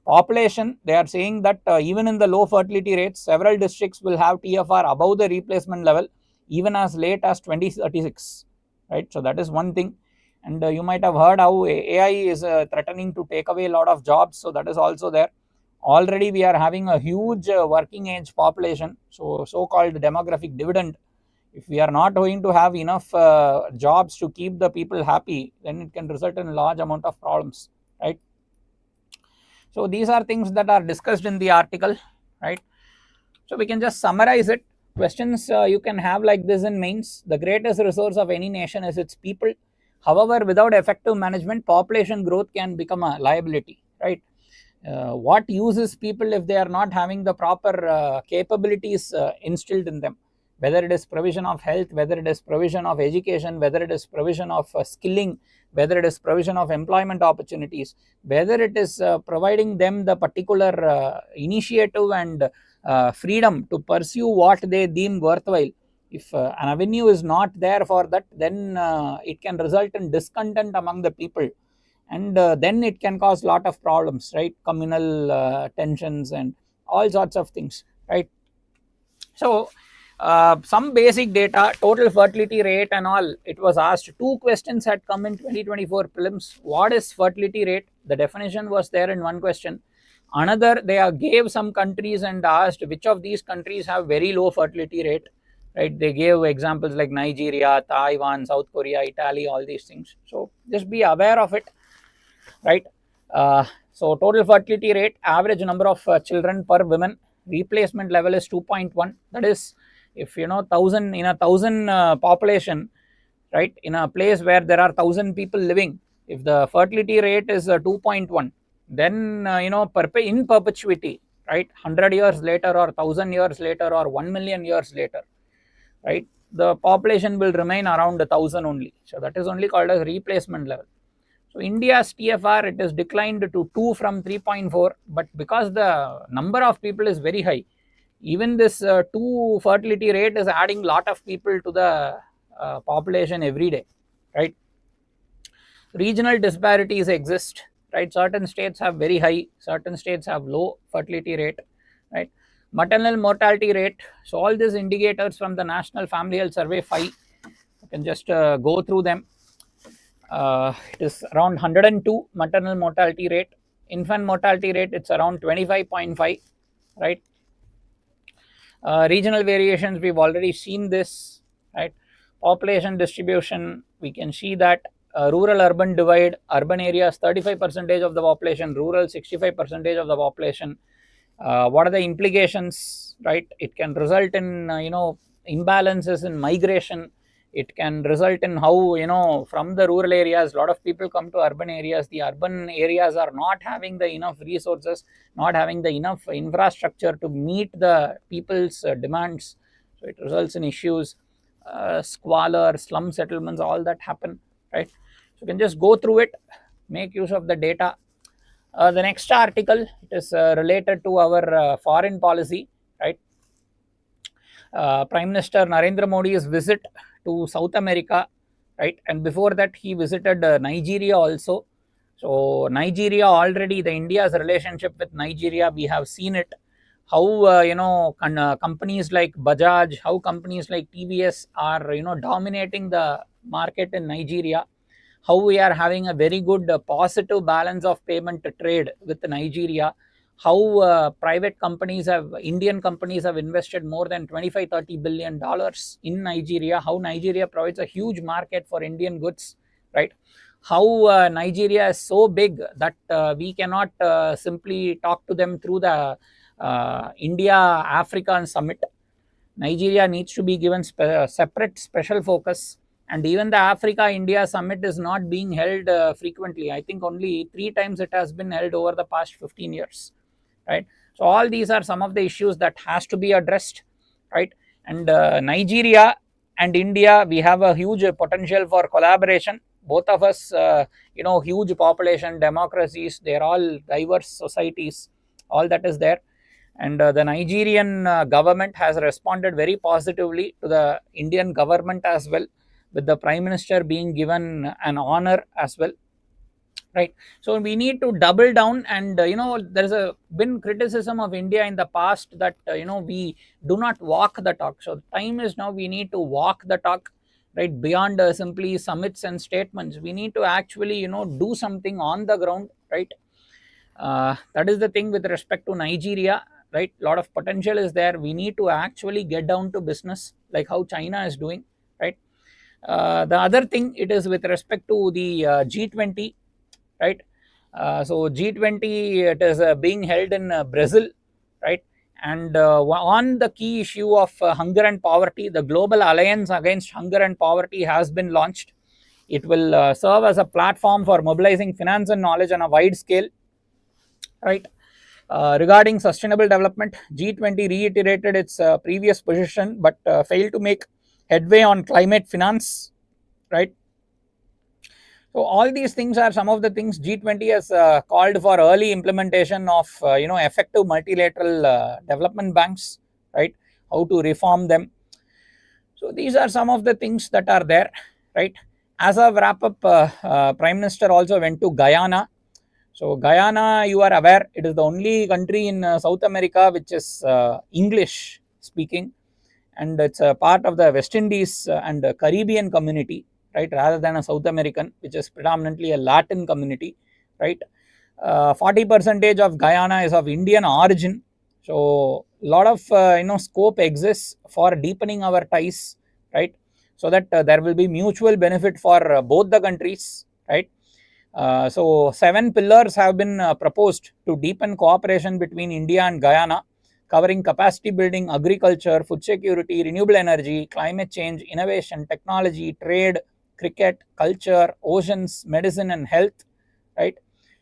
population, they are saying that even in the low fertility rates, several districts will have TFR above the replacement level even as late as 2036, right? So that is one thing. And you might have heard how AI is threatening to take away a lot of jobs, so that is also there. Already we are having a huge working age population, so called demographic dividend. If we are not going to have enough jobs to keep the people happy, then it can result in a large amount of problems, right? So these are things that are discussed in the article, right? So we can just summarize it. Questions you can have like this in mains: the greatest resource of any nation is its people. However, without effective management, population growth can become a liability, right? What use is people if they are not having the proper capabilities instilled in them, whether it is provision of health, whether it is provision of education, whether it is provision of skilling, whether it is provision of employment opportunities, whether it is providing them the particular initiative and freedom to pursue what they deem worthwhile. If an avenue is not there for that, then it can result in discontent among the people, and then it can cause lot of problems, right? Communal tensions and all sorts of things. right? So some basic data, total fertility rate and all, it was asked. Two questions had come in 2024 prelims. What is fertility rate? The definition was there in one question. Another, they gave some countries and asked which of these countries have very low fertility rate, right? They gave examples like Nigeria, Taiwan, South Korea, Italy, all these things. So just be aware of it, right? So total fertility rate, average number of children per woman, replacement level is 2.1. That is, if you know 1000 in a 1000 population, right, in a place where there are 1000 people living, if the fertility rate is 2.1, then in perpetuity, right, 100 years later or 1000 years later or 1 million years later, right, the population will remain around 1000 only. So that is only called as replacement level. So India's TFR, it has declined to 2 from 3.4, but because the number of people is very high, even this 2 fertility rate is adding lot of people to the population every day, right? Regional disparities exist, right? Certain states have very high, certain states have low fertility rate, right? Maternal mortality rate. So all these indicators from the National Family Health Survey 5, you can just go through them. It is around 102 maternal mortality rate. Infant mortality rate, it's around 25.5, right? Regional variations, we've already seen this, right? Population distribution, we can see that rural urban divide, urban areas 35% of the population, rural 65% of the population. What are the implications, right? It can result in imbalances in migration. It can result in how from the rural areas a lot of people come to urban areas. The urban areas are not having the enough resources, not having the enough infrastructure to meet the people's demands. So it results in issues, squalor, slum settlements, all that happen, right? So you can just go through it, make use of the data. The next article, it is related to our foreign policy, right? Prime Minister Narendra Modi's visit to South America, right? And before that, he visited Nigeria also. So Nigeria already, the India's relationship with Nigeria, we have seen it. How companies like Bajaj, how companies like TVS are dominating the market in Nigeria. How we are having a very good positive balance of payment trade with Nigeria. How private companies have, Indian companies have invested more than 25-30 billion dollars in Nigeria. How Nigeria provides a huge market for Indian goods, right? How Nigeria is so big that we cannot simply talk to them through the India African summit. Nigeria needs to be given separate special focus, and even the Africa India summit is not being held frequently. I think only 3 times it has been held over the past 15 years, right? So all these are some of the issues that has to be addressed, right? And Nigeria and India, we have a huge potential for collaboration. Both of us, huge population, democracies, they're all diverse societies, all that is there. And the Nigerian government has responded very positively to the Indian government as well, with the Prime Minister being given an honor as well, right? So we need to double down. And there's been criticism of India in the past that we do not walk the talk. So time is now, we need to walk the talk, right? Beyond simply summits and statements, we need to actually do something on the ground, right? That is the thing with respect to Nigeria, right? A lot of potential is there. We need to actually get down to business, like how China is doing, right? The other thing, it is with respect to the G20, right? So G20, it is being held in Brazil, right? And on the key issue of hunger and poverty, the Global Alliance Against Hunger and Poverty has been launched. It will serve as a platform for mobilizing finance and knowledge on a wide scale, right? Regarding sustainable development, G20 reiterated its previous position, but failed to make headway on climate finance, right? So all these things are some of the things. G20 has called for early implementation of effective multilateral development banks, right? How to reform them. So these are some of the things that are there, right? As a wrap up, Prime Minister also went to Guyana, So Guyana, you are aware, it is the only country in South America which is English speaking, and it's a part of the West Indies and Caribbean community, right, rather than a South American, which is predominantly a Latin community, right. 40% of Guyana is of Indian origin, so a lot of scope exists for deepening our ties, right, so that there will be mutual benefit for both the countries, right. So 7 pillars have been proposed to deepen cooperation between India and Guyana, covering capacity building, agriculture, food security, renewable energy, climate change, innovation, technology, trade, cricket, culture, oceans, medicine and health, right.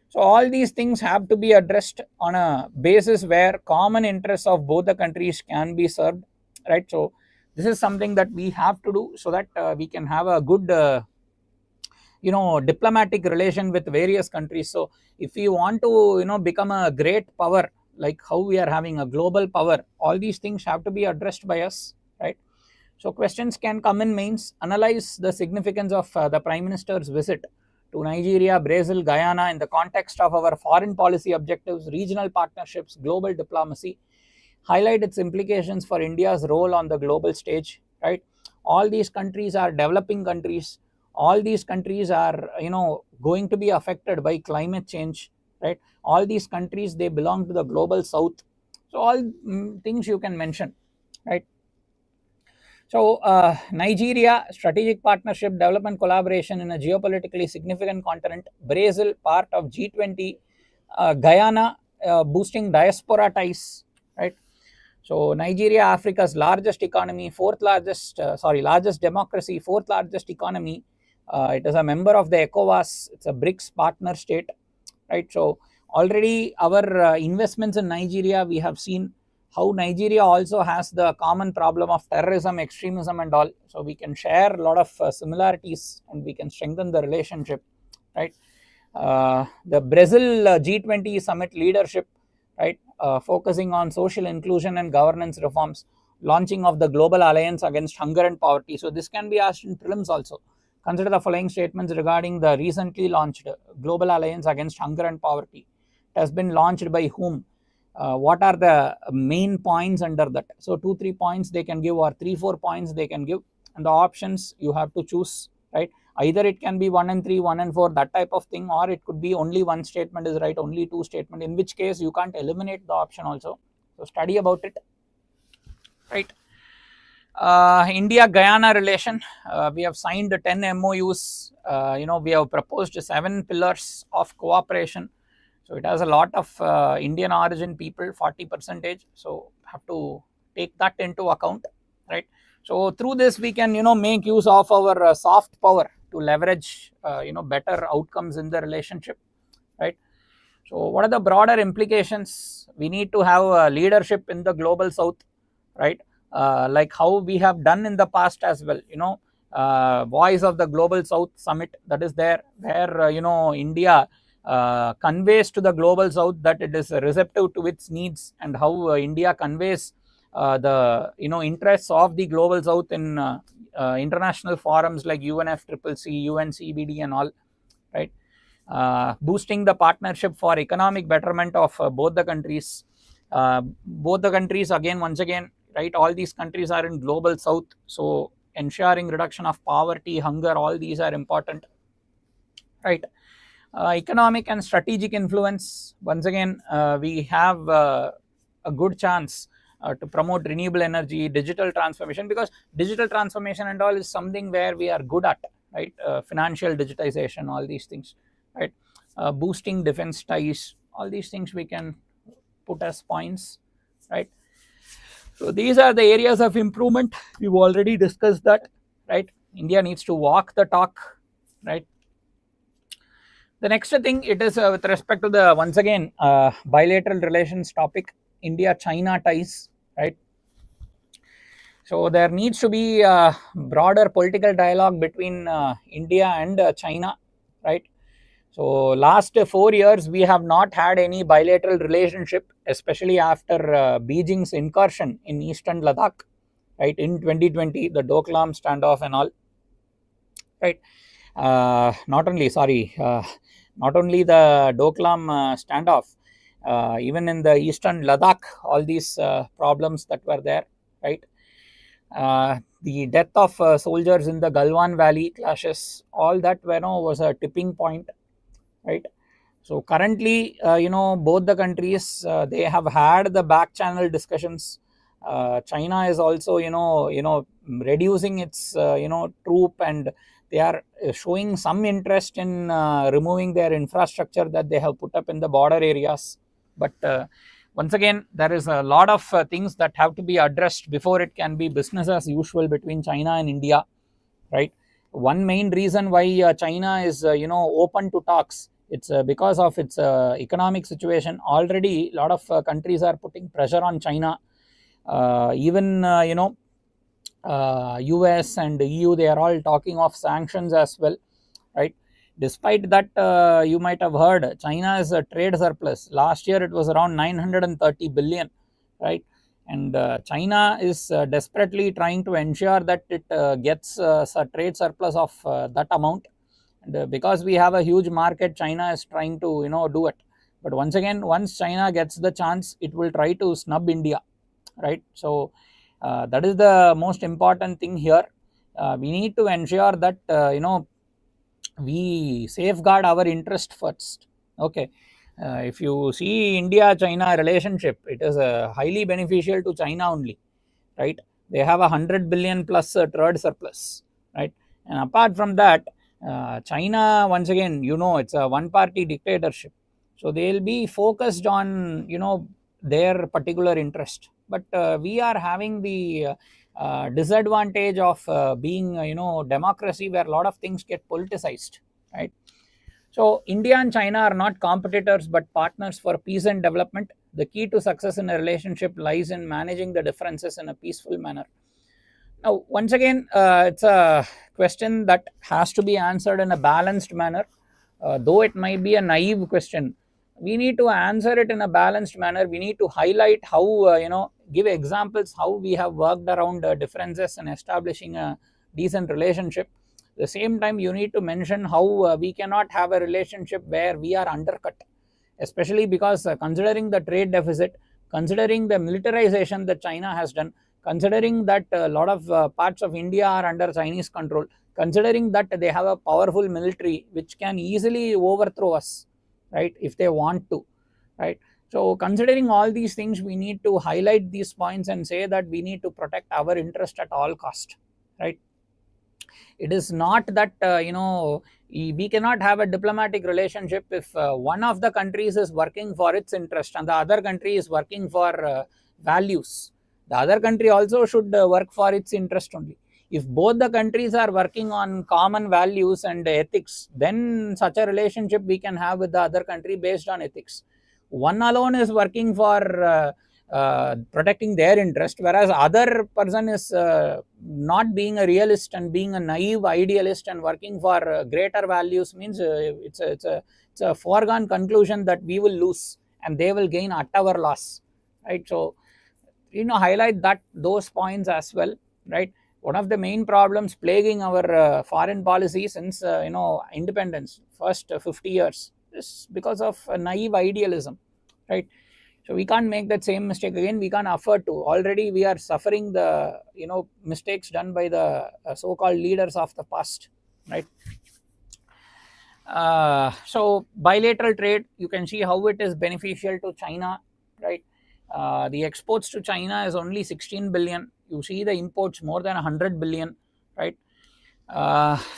So all these things have to be addressed on a basis where common interests of both the countries can be served, right. So this is something that we have to do so that we can have a good diplomatic relation with various countries. So if we want to become a great power, like how we are having a global power, all these things have to be addressed by us, right. So questions can come in mains. Analyze the significance of the Prime Minister's visit to Nigeria, Brazil, Guyana in the context of our foreign policy objectives, regional partnerships, global diplomacy. Highlight its implications for India's role on the global stage, right. All these countries are developing countries. All these countries are going to be affected by climate change, right. All these countries, they belong to the global south. So all things you can mention, right. So Nigeria, strategic partnership, development collaboration in a geopolitically significant continent. Brazil, part of G20. Guyana, boosting diaspora ties, right. So Nigeria, Africa's largest economy, largest democracy, fourth largest economy. It is a member of the ECOWAS. It's a BRICS partner state, right. So already our investments in Nigeria, we have seen how Nigeria also has the common problem of terrorism, extremism and all. So we can share a lot of similarities and we can strengthen the relationship, right. The Brazil G20 summit leadership, right, focusing on social inclusion and governance reforms, launching of the global alliance against hunger and poverty. So this can be asked in prelims also. Consider the following statements regarding the recently launched global alliance against hunger and poverty. It has been launched by whom? What are the main points under that? So 2-3 points they can give, or 3-4 points they can give, and the options you have to choose, right. Either it can be 1 and 3, 1 and 4, that type of thing, or it could be only one statement is right, only two statement, in which case you can't eliminate the option also. So study about it, right. India Guyana relation, we have signed 10 MOUs. We have proposed 7 pillars of cooperation. So it has a lot of Indian origin people, 40%. So have to take that into account, right. So through this we can make use of our soft power to leverage better outcomes in the relationship, right. So what are the broader implications? We need to have leadership in the global south, right. Like how we have done in the past as well, voice of the global south summit, that is there, where India conveys to the global south that it is receptive to its needs, and how India conveys the interests of the global south in international forums like UNFCCC, UNCBD and all, right. Boosting the partnership for economic betterment of both the countries. Both the countries, again, once again, right, all these countries are in global south, so ensuring reduction of poverty, hunger, all these are important, right. Economic and strategic influence, once again, we have a good chance to promote renewable energy, digital transformation, because digital transformation and all is something where we are good at, right. Financial digitization, all these things, right. Boosting defense ties, all these things we can put as points, right. So these are the areas of improvement. We've already discussed that, right. India needs to walk the talk, right. The next thing, it is with respect to the, once again, bilateral relations topic, India China ties, right. So there needs to be a broader political dialogue between India and China, right. So last 4 years we have not had any bilateral relationship, especially after Beijing's incursion in eastern Ladakh, right, in 2020, the Doklam standoff and all, right. Not only, sorry, not only the Doklam standoff, even in the eastern Ladakh, all these problems that were there, right? The death of soldiers in the Galwan Valley clashes, all that was a tipping point, right? So currently, both the countries they have had the back channel discussions. China is also, reducing its, troop, and they are showing some interest in removing their infrastructure that they have put up in the border areas. But once again, there is a lot of things that have to be addressed before it can be business as usual between China and India, right? One main reason why China is, open to talks, it's because of its economic situation. Already a lot of countries are putting pressure on China. Even US and EU, they are all talking of sanctions as well, right? Despite that, you might have heard China's trade surplus last year, it was around 930 billion, right? And China is desperately trying to ensure that it gets a trade surplus of that amount. And because we have a huge market, China is trying to do it. But once again, once China gets the chance, it will try to snub India, right? So that is the most important thing here. We need to ensure that we safeguard our interest first. Okay. If you see India China relationship, it is highly beneficial to China only, right? They have 100 billion plus trade surplus, right? And apart from that, China, once again, it's a one party dictatorship, so they'll be focused on their particular interest. But we are having the disadvantage of being democracy, where a lot of things get politicized, right? So India and China are not competitors but partners for peace and development. The key to success in a relationship lies in managing the differences in a peaceful manner. Now, once again, it's a question that has to be answered in a balanced manner. Though it might be a naive question, we need to answer it in a balanced manner. We need to highlight how, give examples how we have worked around differences and establishing a decent relationship. At the same time, you need to mention how we cannot have a relationship where we are undercut, especially because considering the trade deficit, considering the militarization that China has done, considering that a lot of parts of India are under Chinese control, considering that they have a powerful military which can easily overthrow us, right, if they want to, right? So considering all these things, we need to highlight these points and say that we need to protect our interest at all cost, right? It is not that we cannot have a diplomatic relationship if one of the countries is working for its interest and the other country is working for values. The other country also should work for its interest only. If both the countries are working on common values and ethics, then such a relationship we can have with the other country based on ethics. One alone is working for protecting their interest, whereas other person is not being a realist and being a naive idealist and working for greater values, means it's a foregone conclusion that we will lose and they will gain at our loss, right? So highlight that those points as well, right? One of the main problems plaguing our foreign policy since independence, first 50 years, is because of naive idealism, right? So we can't make that same mistake again. We can't afford to. Already we are suffering the mistakes done by the so-called leaders of the past, right? So bilateral trade, you can see how it is beneficial to China, right? The exports to China is only 16 billion. You see the imports more than 100 billion, right?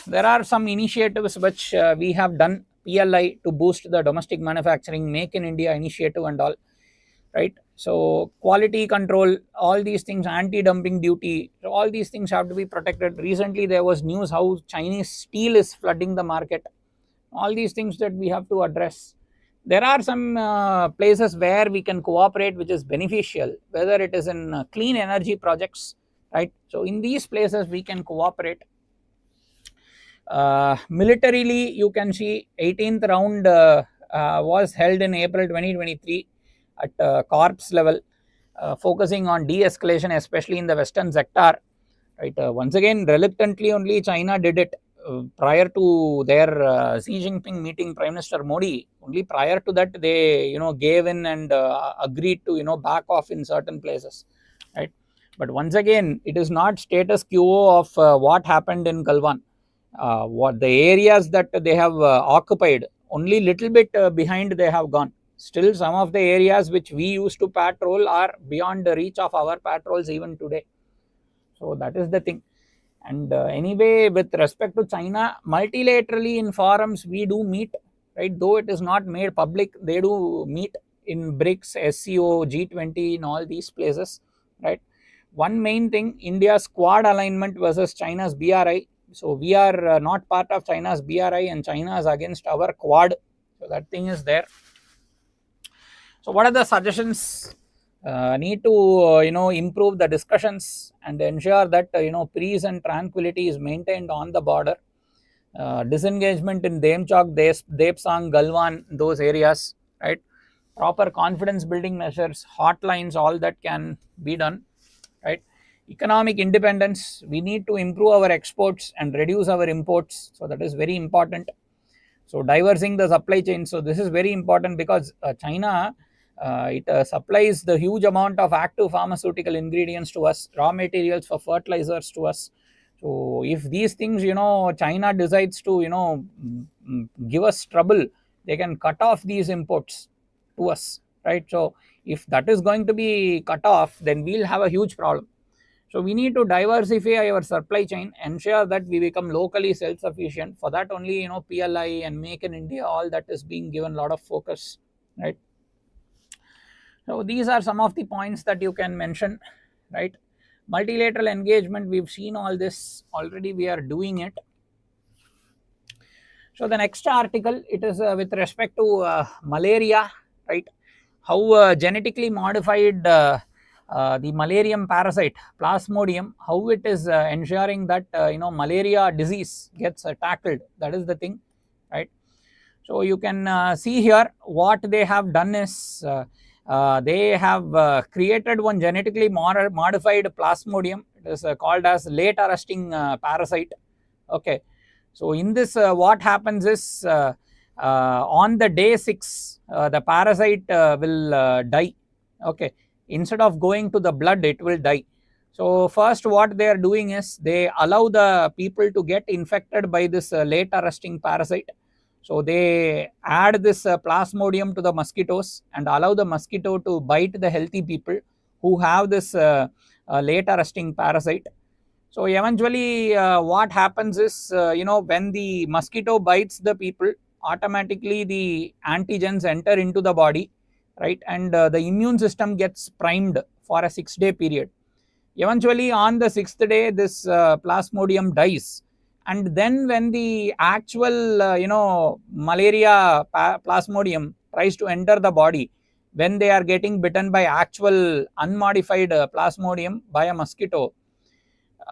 There are some initiatives which we have done, PLI, to boost the domestic manufacturing, Make in India initiative and all, right? So quality control, all these things, anti-dumping duty, all these things have to be protected. Recently there was news how Chinese steel is flooding the market. All these things that we have to address. There are some places where we can cooperate which is beneficial, whether it is in clean energy projects, right? So in these places we can cooperate. Militarily, you can see 18th round was held in April 2023 at corps level, focusing on de-escalation, especially in the western sector, right? Once again, reluctantly only China did it. prior to their Xi Jinping meeting Prime Minister Modi, only prior to that they gave in and agreed to back off in certain places, right? But once again, it is not status quo of what happened in Galwan. What the areas that they have occupied, only little bit behind they have gone. Still, some of the areas which we used to patrol are beyond the reach of our patrols even today. So that is the thing. And anyway, with respect to China, multilaterally in forums we do meet, right? Though it is not made public, they do meet in BRICS, SCO, G20, in all these places, right? One main thing, India's Quad alignment versus China's BRI. So we are not part of China's BRI and China is against our Quad. So that thing is there. So what are the suggestions? Need to improve the discussions and ensure that peace and tranquility is maintained on the border. Disengagement in Demchok, Depsang, Galwan, those areas, right? Proper confidence building measures, hotlines, all that can be done, right? Economic independence, we need to improve our exports and reduce our imports, so that is very important. So diversing the supply chain, so this is very important because China, it supplies the huge amount of active pharmaceutical ingredients to us, raw materials for fertilizers to us. So if these things China decides to give us trouble, they can cut off these imports to us, right? So if that is going to be cut off, then we'll have a huge problem. So we need to diversify our supply chain, ensure that we become locally self-sufficient. For that only PLI and Make in India, all that is being given a lot of focus, right? So these are some of the points that you can mention, right? Multilateral engagement, we've seen all this already, we are doing it. So the next article, it is with respect to malaria, right? How genetically modified the malarium parasite Plasmodium, how it is ensuring that malaria disease gets tackled. That is the thing, right? So you can see here what they have done is they have created one genetically modified Plasmodium. It is called as late arresting parasite. Okay, so in this what happens is on the day 6 the parasite will die. Okay, instead of going to the blood, it will die. So first what they are doing is they allow the people to get infected by this late arresting parasite. So they add this Plasmodium to the mosquitoes and allow the mosquito to bite the healthy people who have this late arresting parasite. So eventually what happens is when the mosquito bites the people, automatically the antigens enter into the body, right? And the immune system gets primed for a 6-day period. Eventually on the 6th day this Plasmodium dies, and then when the actual malaria Plasmodium tries to enter the body, when they are getting bitten by actual unmodified Plasmodium by a mosquito,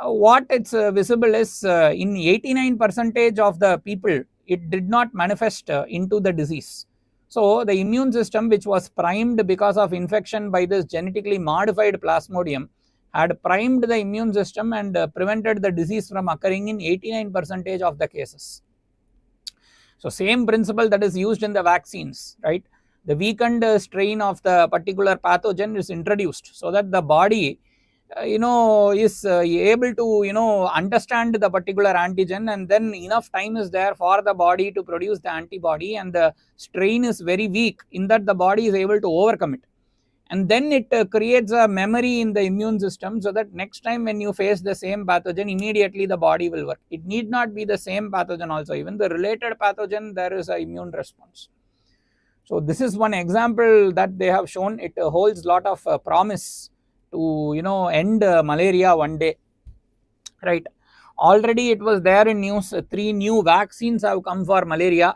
what it's visible is in 89% of the people it did not manifest into the disease. So the immune system, which was primed because of infection by this genetically modified Plasmodium, had primed the immune system and prevented the disease from occurring in 89% of the cases. So same principle that is used in the vaccines, right? The weakened strain of the particular pathogen is introduced so that the body is able to understand the particular antigen, and then enough time is there for the body to produce the antibody, and the strain is very weak in that the body is able to overcome it, and then it creates a memory in the immune system so that next time when you face the same pathogen, immediately the body will work. It need not be the same pathogen also, even the related pathogen there is an immune response. So this is one example that they have shown. It holds lot of promise to end malaria one day, right? Already it was there in news, 3 new vaccines have come for malaria.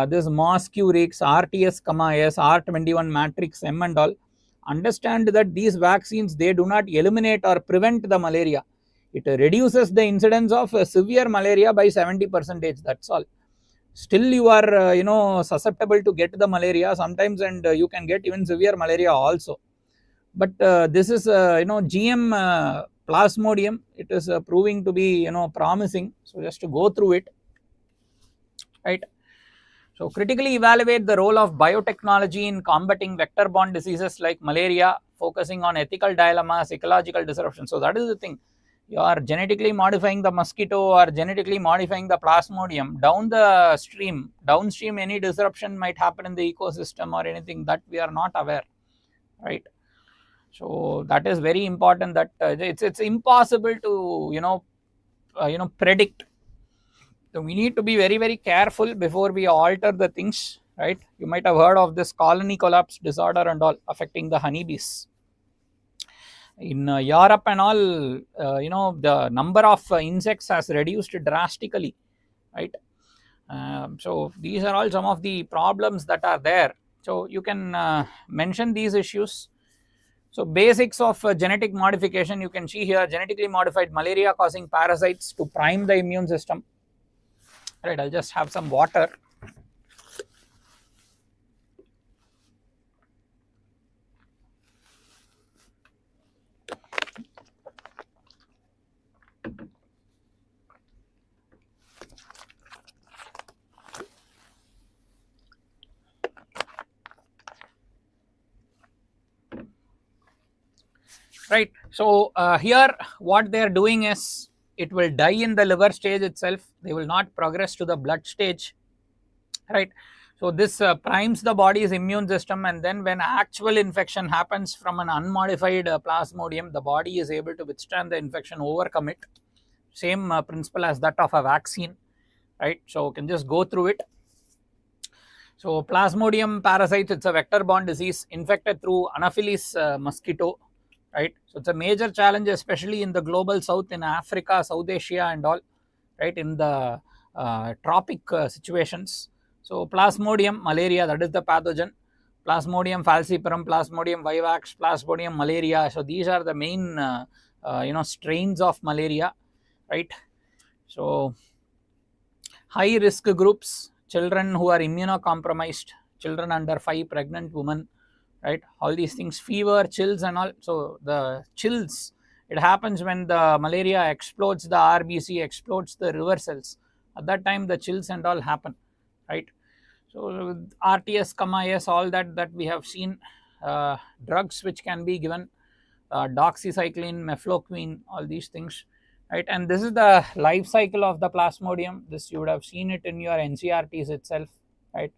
This Mosquirix, RTS, S, R21 Matrix, M and all. Understand that these vaccines, they do not eliminate or prevent the malaria. It reduces the incidence of severe malaria by 70%. That's all. Still you are susceptible to get the malaria sometimes, and you can get even severe malaria also. But this is GM Plasmodium, it is proving to be promising, so just to go through it, right. So critically evaluate the role of biotechnology in combating vector-borne diseases like malaria, focusing on ethical dilemmas, ecological disruption. So that is the thing. You are genetically modifying the mosquito or genetically modifying the plasmodium downstream any disruption might happen in the ecosystem or anything that we are not aware, right. So that is very important, that it's impossible to predict. So we need to be very careful before we alter the things, right. You might have heard of this colony collapse disorder and all affecting the honeybees in Europe and all. The number of insects has reduced drastically, right. So these are all some of the problems that are there. So you can mention these issues. So basics of genetic modification, you can see here: genetically modified malaria causing parasites to prime the immune system. Right, I'll just have some water. Right, so here what they are doing is, it will die in the liver stage itself, they will not progress to the blood stage, right. So this primes the body's immune system, and then when actual infection happens from an unmodified plasmodium, the body is able to withstand the infection, overcome it. Same principle as that of a vaccine, right. So you can just go through it. So plasmodium parasites, it's a vector-borne disease infected through Anopheles mosquito, right. So it's a major challenge, especially in the global south, in Africa, South Asia and all, right, in the tropic situations. So plasmodium malaria, that is the pathogen. Plasmodium falciparum, plasmodium vivax, plasmodium malaria. So these are the main strains of malaria, right. So high risk groups: children who are immunocompromised, children under 5, pregnant women, right. All these things, fever, chills and all. So the chills, it happens when the malaria explodes the RBC, explodes the river cells. At that time the chills and all happen, right. So RTS, yes, all that we have seen. Drugs which can be given, doxycycline, mefloquine, all these things, right. And this is the life cycle of the plasmodium. This you would have seen it in your NCRTs itself, right.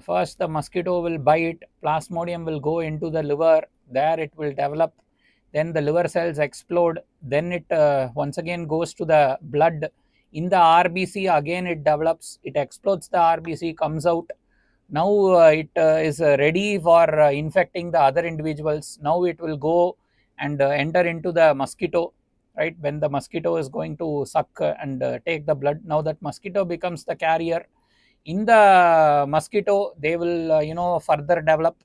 First the mosquito will bite, plasmodium will go into the liver, there it will develop, then the liver cells explode, then it once again goes to the blood. In the RBC again it develops, it explodes the RBC, comes out. Now it is ready for infecting the other individuals. Now it will go and enter into the mosquito, right. When the mosquito is going to suck and take the blood, now that mosquito becomes the carrier. In the mosquito they will further develop,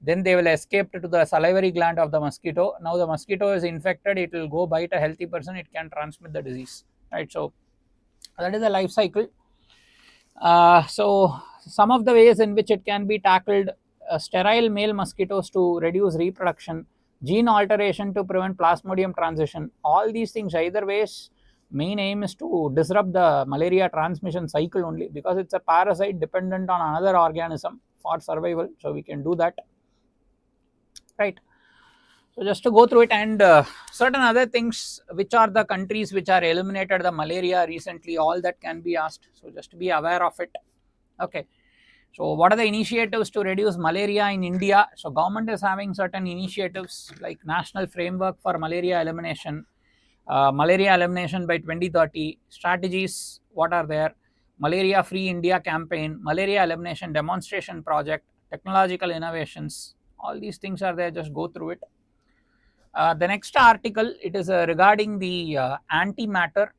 then they will escape to the salivary gland of the mosquito. Now the mosquito is infected, it will go bite a healthy person, it can transmit the disease, right. So that is the life cycle. So some of the ways in which it can be tackled: sterile male mosquitoes to reduce reproduction, gene alteration to prevent plasmodium transition. All these things, either ways, main aim is to disrupt the malaria transmission cycle only, because it's a parasite dependent on another organism for survival. So we can do that, right. So just to go through it, and certain other things, which are the countries which are eliminated the malaria recently, all that can be asked. So just to be aware of it, okay. So what are the initiatives to reduce malaria in India? So government is having certain initiatives like National Framework for Malaria Elimination, malaria elimination by 2030, strategies, what are there? Malaria Free India campaign, malaria elimination demonstration project, technological innovations, all these things are there, just go through it. The next article, it is regarding the antimatter,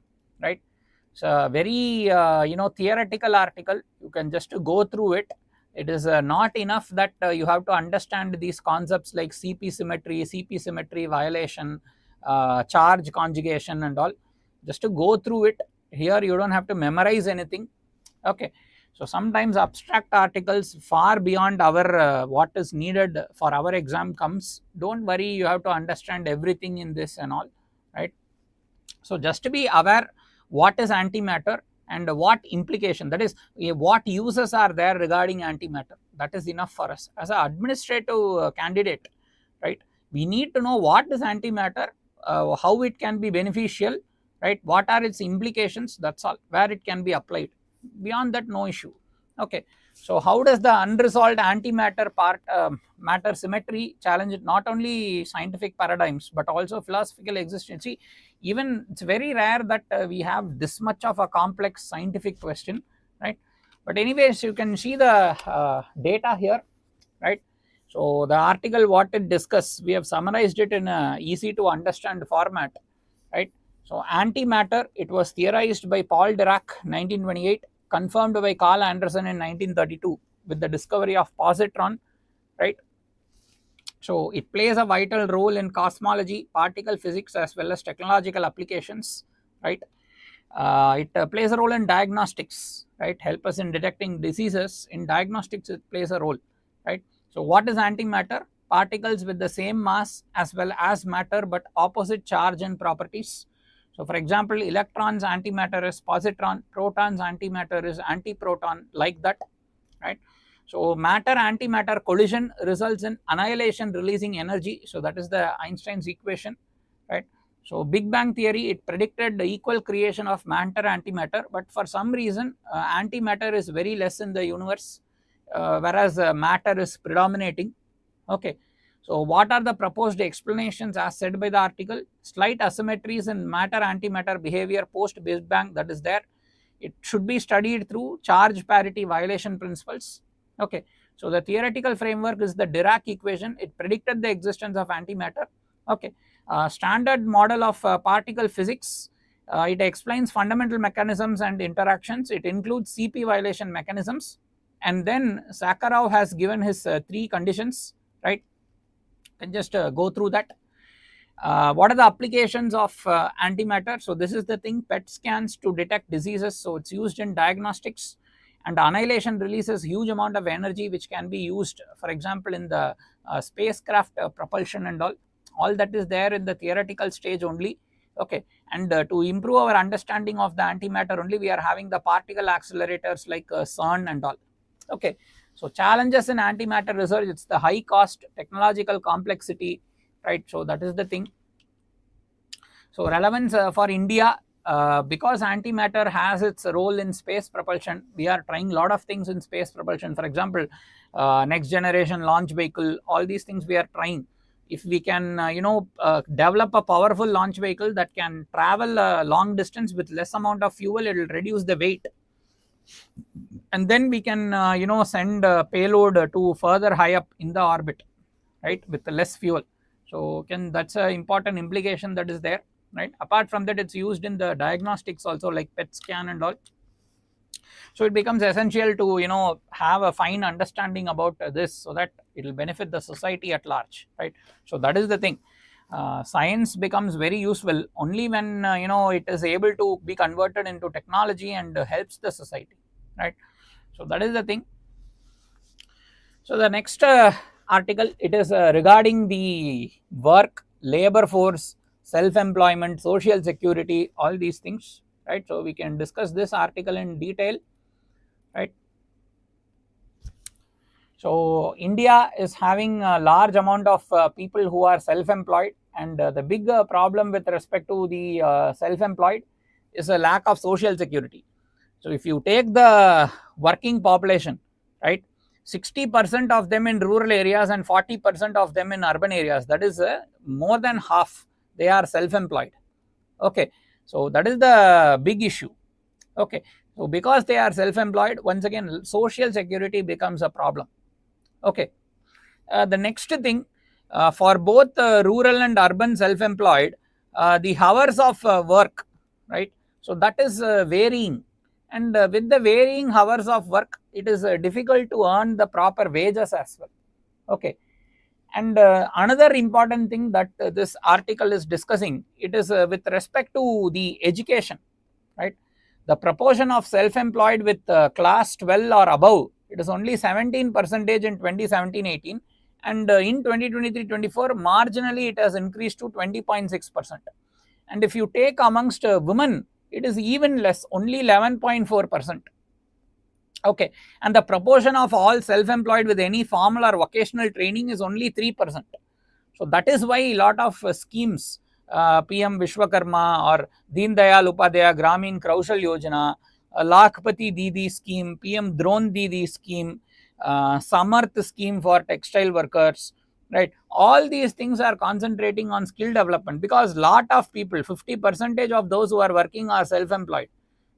right. It's a very theoretical article, you can just go through it. It is not enough that you have to understand these concepts like CP symmetry violation, charge conjugation and all. Just to go through it, here you don't have to memorize anything, okay. So sometimes abstract articles far beyond our what is needed for our exam comes. Don't worry, you have to understand everything in this and all. right? So just to be aware what is antimatter and what implication, that is what uses are there regarding antimatter, that is enough for us as an administrative candidate, right? We need to know what is antimatter, how it can be beneficial, right? What are its implications, that's all, where it can be applied. Beyond that, no issue. Okay, so how does the unresolved antimatter part matter symmetry challenge not only scientific paradigms but also philosophical existence? See, even it's very rare that we have this much of a complex scientific question, right? But anyways, you can see the data here, right? So the article what it discuss, we have summarized it in a easy to understand format, right? So antimatter, it was theorized by Paul Dirac 1928, confirmed by Carl Anderson in 1932 with the discovery of positron, right? So it plays a vital role in cosmology, particle physics, as well as technological applications, right? It plays a role in diagnostics, right? Help us in detecting diseases. In diagnostics, it plays a role, right? So what is antimatter? Particles with the same mass as well as matter but opposite charge and properties. So for example, electrons antimatter is positron, protons antimatter is antiproton, like that, right? So matter antimatter collision results in annihilation releasing energy. So that is the Einstein's equation, right? So Big Bang theory, it predicted the equal creation of matter antimatter, but for some reason antimatter is very less in the universe, whereas matter is predominating. Okay, so what are the proposed explanations as said by the article? Slight asymmetries in matter antimatter behavior post Big Bang, that is there. It should be studied through charge parity violation principles. Okay, so the theoretical framework is the Dirac equation. It predicted the existence of antimatter. Okay, standard model of particle physics. It explains fundamental mechanisms and interactions. It includes CP violation mechanisms. And then Sakharov has given his three conditions, right? And just go through that. What are the applications of antimatter? So this is the thing, PET scans to detect diseases. So it's used in diagnostics, and annihilation releases huge amount of energy which can be used, for example, in the spacecraft propulsion and all that is there in the theoretical stage only. Okay, and to improve our understanding of the antimatter only, we are having the particle accelerators like CERN and all. Okay, so challenges in antimatter research, it's the high cost, technological complexity, right? So that is the thing. So relevance for India, because antimatter has its role in space propulsion, we are trying a lot of things in space propulsion. For example, next generation launch vehicle, all these things we are trying. If we can develop a powerful launch vehicle that can travel a long distance with less amount of fuel, it will reduce the weight, and then we can send payload to further high up in the orbit, right, with less fuel. So that's an important implication that is there, right? Apart from that, it's used in the diagnostics also, like PET scan and all. So it becomes essential to have a fine understanding about this, so that it will benefit the society at large, right? So that is the thing. Science becomes very useful only when it is able to be converted into technology and helps the society, right? So that is the thing. So the next article, it is regarding the work, labor force, self-employment, social security, all these things, right? So we can discuss this article in detail, right? So India is having a large amount of people who are self-employed, and the big problem with respect to the self-employed is a lack of social security. So if you take the working population, right, 60% of them in rural areas and 40% of them in urban areas, that is more than half, they are self-employed. Okay, so that is the big issue. Okay, so because they are self-employed, once again social security becomes a problem. Okay, the next thing, for both rural and urban self-employed, the hours of work, right, so that is varying, and with the varying hours of work, it is difficult to earn the proper wages as well. Okay, and another important thing that this article is discussing, it is with respect to the education, right? The proportion of self-employed with class 12 or above, it is only 17% in 2017-18, and in 2023-24 marginally it has increased to 20.6%. and if you take amongst women, it is even less, only 11.4%. Okay, and the proportion of all self-employed with any formal or vocational training is only 3%. So that is why a lot of schemes, PM Vishwakarma or Deen Dayal Upadhyaya Gramin Kaushal Yojana, Lakhpati Didi scheme, PM Drone Didi scheme, Samarth scheme for textile workers, right? All these things are concentrating on skill development, because lot of people, 50% of those who are working are self-employed.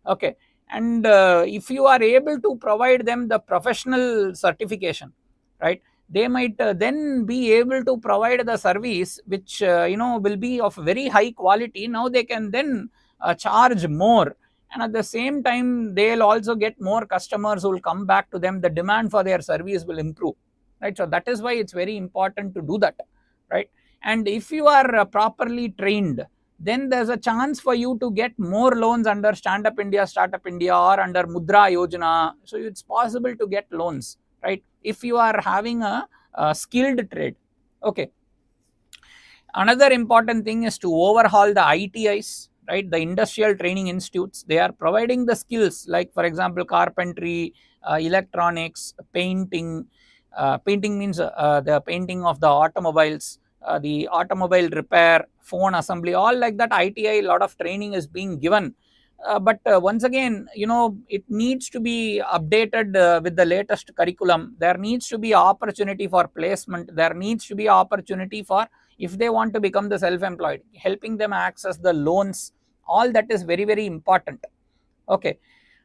Okay, and if you are able to provide them the professional certification, right, they might then be able to provide the service which will be of very high quality. Now they can then charge more, and at the same time they'll also get more customers who will come back to them. The demand for their service will improve, right? So that is why it's very important to do that, right? And if you are properly trained, then there's a chance for you to get more loans under Stand Up India, Startup India, or under Mudra Yojana. So it's possible to get loans, right, if you are having a skilled trade. Okay, another important thing is to overhaul the ITIs, right, the industrial training institutes. They are providing the skills like, for example, carpentry, electronics, painting. Painting means the painting of the automobiles, the automobile repair, phone assembly, all like that. ITI, a lot of training is being given, but once again, it needs to be updated with the latest curriculum. There needs to be opportunity for placement. There needs to be opportunity for, if they want to become the self-employed, helping them access the loans. All that is very, very important. Okay,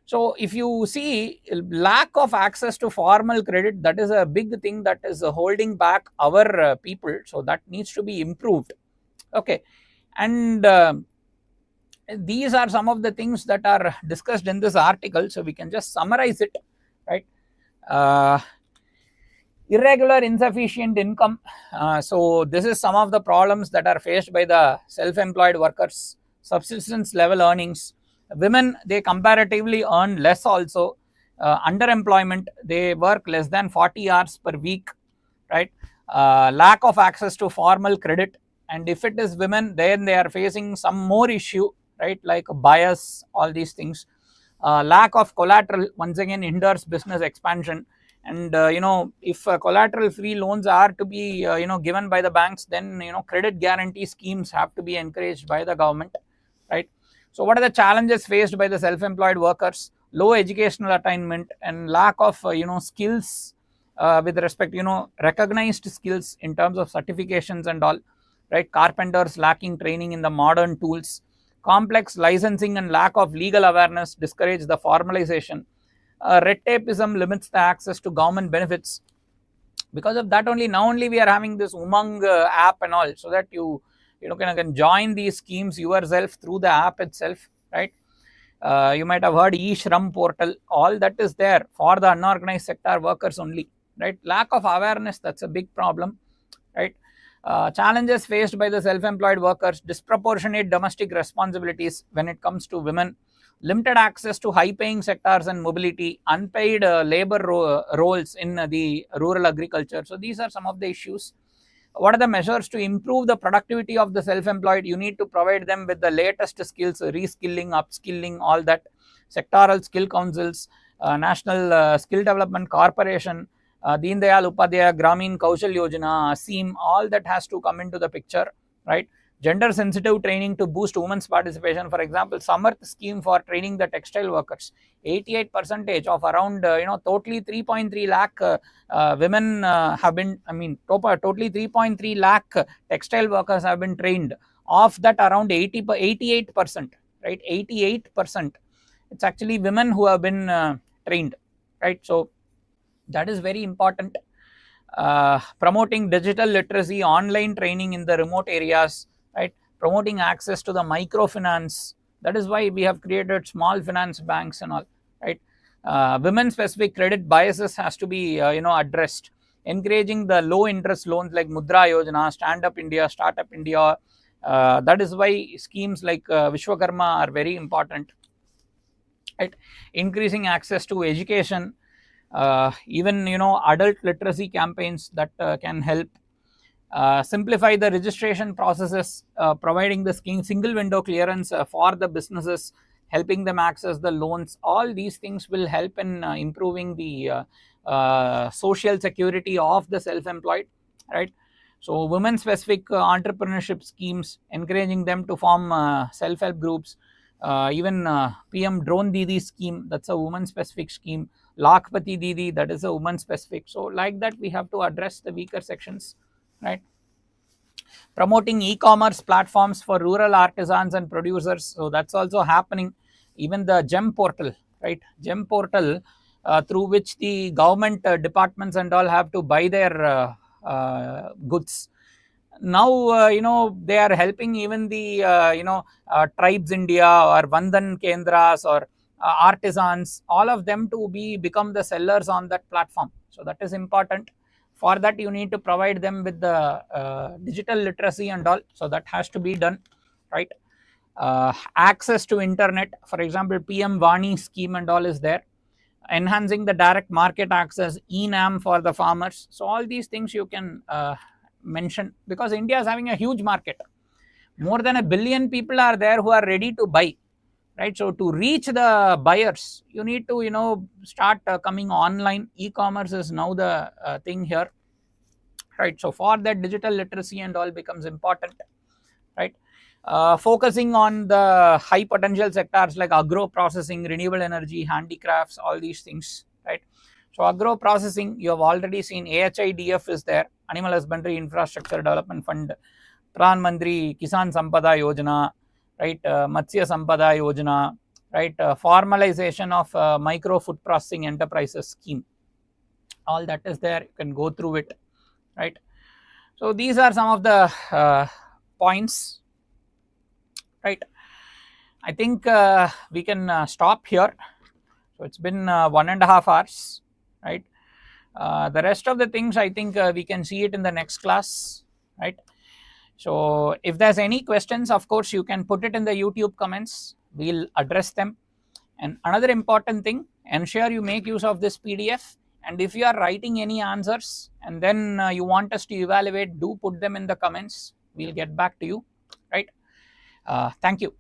so if you see lack of access to formal credit, that is a big thing that is holding back our people. So that needs to be improved. Okay, and these are some of the things that are discussed in this article. So we can just summarize it, right? Irregular insufficient income. So this is some of the problems that are faced by the self-employed workers. Subsistence level earnings. Women, they comparatively earn less also. Underemployment, they work less than 40 hours per week, right? Lack of access to formal credit, and if it is women, then they are facing some more issue, right, like bias, all these things. Lack of collateral once again hinders business expansion, and if collateral free loans are to be given by the banks, then credit guarantee schemes have to be encouraged by the government, right? So what are the challenges faced by the self-employed workers? Low educational attainment and lack of skills with respect, recognized skills in terms of certifications and all, right? Carpenters lacking training in the modern tools. Complex licensing and lack of legal awareness discourage the formalization. Red tapeism limits the access to government benefits. Because of that only, now only we are having this Umang app and all, so that you can join these schemes yourself through the app itself, right? You might have heard e-Shram portal. All that is there for the unorganized sector workers only, right? Lack of awareness, that's a big problem, right? Challenges faced by the self-employed workers: disproportionate domestic responsibilities when it comes to women, limited access to high-paying sectors and mobility, unpaid labor roles in the rural agriculture. So these are some of the issues. What are the measures to improve the productivity of the self-employed? You need to provide them with the latest skills, reskilling, upskilling, all that. Sectoral skill councils, National Skill Development Corporation, Deen Dayal Upadhyaya Gramin Kaushal Yojana, ASEEM, all that has to come into the picture, right? Gender sensitive training to boost women's participation. For example, Samarth scheme for training the textile workers. 88% of around totally 3.3 lakh women have been, totally 3.3 lakh textile workers have been trained. Of that, around 88%, right? 88%. It's actually women who have been trained, right? So that is very important. Promoting digital literacy, online training in the remote areas, right? Promoting access to the microfinance. That is why we have created small finance banks and all, right? Women specific credit biases has to be addressed. Encouraging the low interest loans like Mudra Yojana, Stand Up India, Startup India. That is why schemes like Vishwakarma are very important, right? Increasing access to education, even adult literacy campaigns that can help. simplify the registration processes, providing the single window clearance for the businesses, helping them access the loans. All these things will help in improving the social security of the self-employed, right? So women specific entrepreneurship schemes, encouraging them to form self-help groups, even PM Drone Didi scheme, that's a woman specific scheme, Lakpati Didi, that is a woman specific. So like that we have to address the weaker sections, right? Promoting e-commerce platforms for rural artisans and producers, so that's also happening. Even the gem portal, right, gem portal, through which the government departments and all have to buy their goods. Now they are helping even the tribes India or Vandan Kendras or artisans, all of them to become the sellers on that platform. So that is important. For that you need to provide them with the digital literacy and all, so that has to be done, right? Access to internet, for example PM Vani scheme and all is there, enhancing the direct market access, enam for the farmers. So all these things you can mention, because India is having a huge market. More than 1 billion people are there who are ready to buy, right? So to reach the buyers you need to start coming online. E-commerce is now the thing here, right? So for that digital literacy and all becomes important, right? Focusing on the high potential sectors like agro processing, renewable energy, handicrafts, all these things, right? So agro processing, you have already seen AHIDF is there, Animal Husbandry Infrastructure Development Fund, Pran Mantri Kisan Sampada Yojana, right? Matsya Sampada Yojana, right? Formalization of micro food processing enterprises scheme, all that is there, you can go through it, right? So these are some of the points, right? I think we can stop here. So it's been 1.5 hours, right? The rest of the things I think we can see it in the next class, right? So if there's any questions, of course you can put it in the YouTube comments, we'll address them. And another important thing, ensure you make use of this PDF, and if you are writing any answers and then you want us to evaluate, do put them in the comments, we'll get back to you, right? Thank you.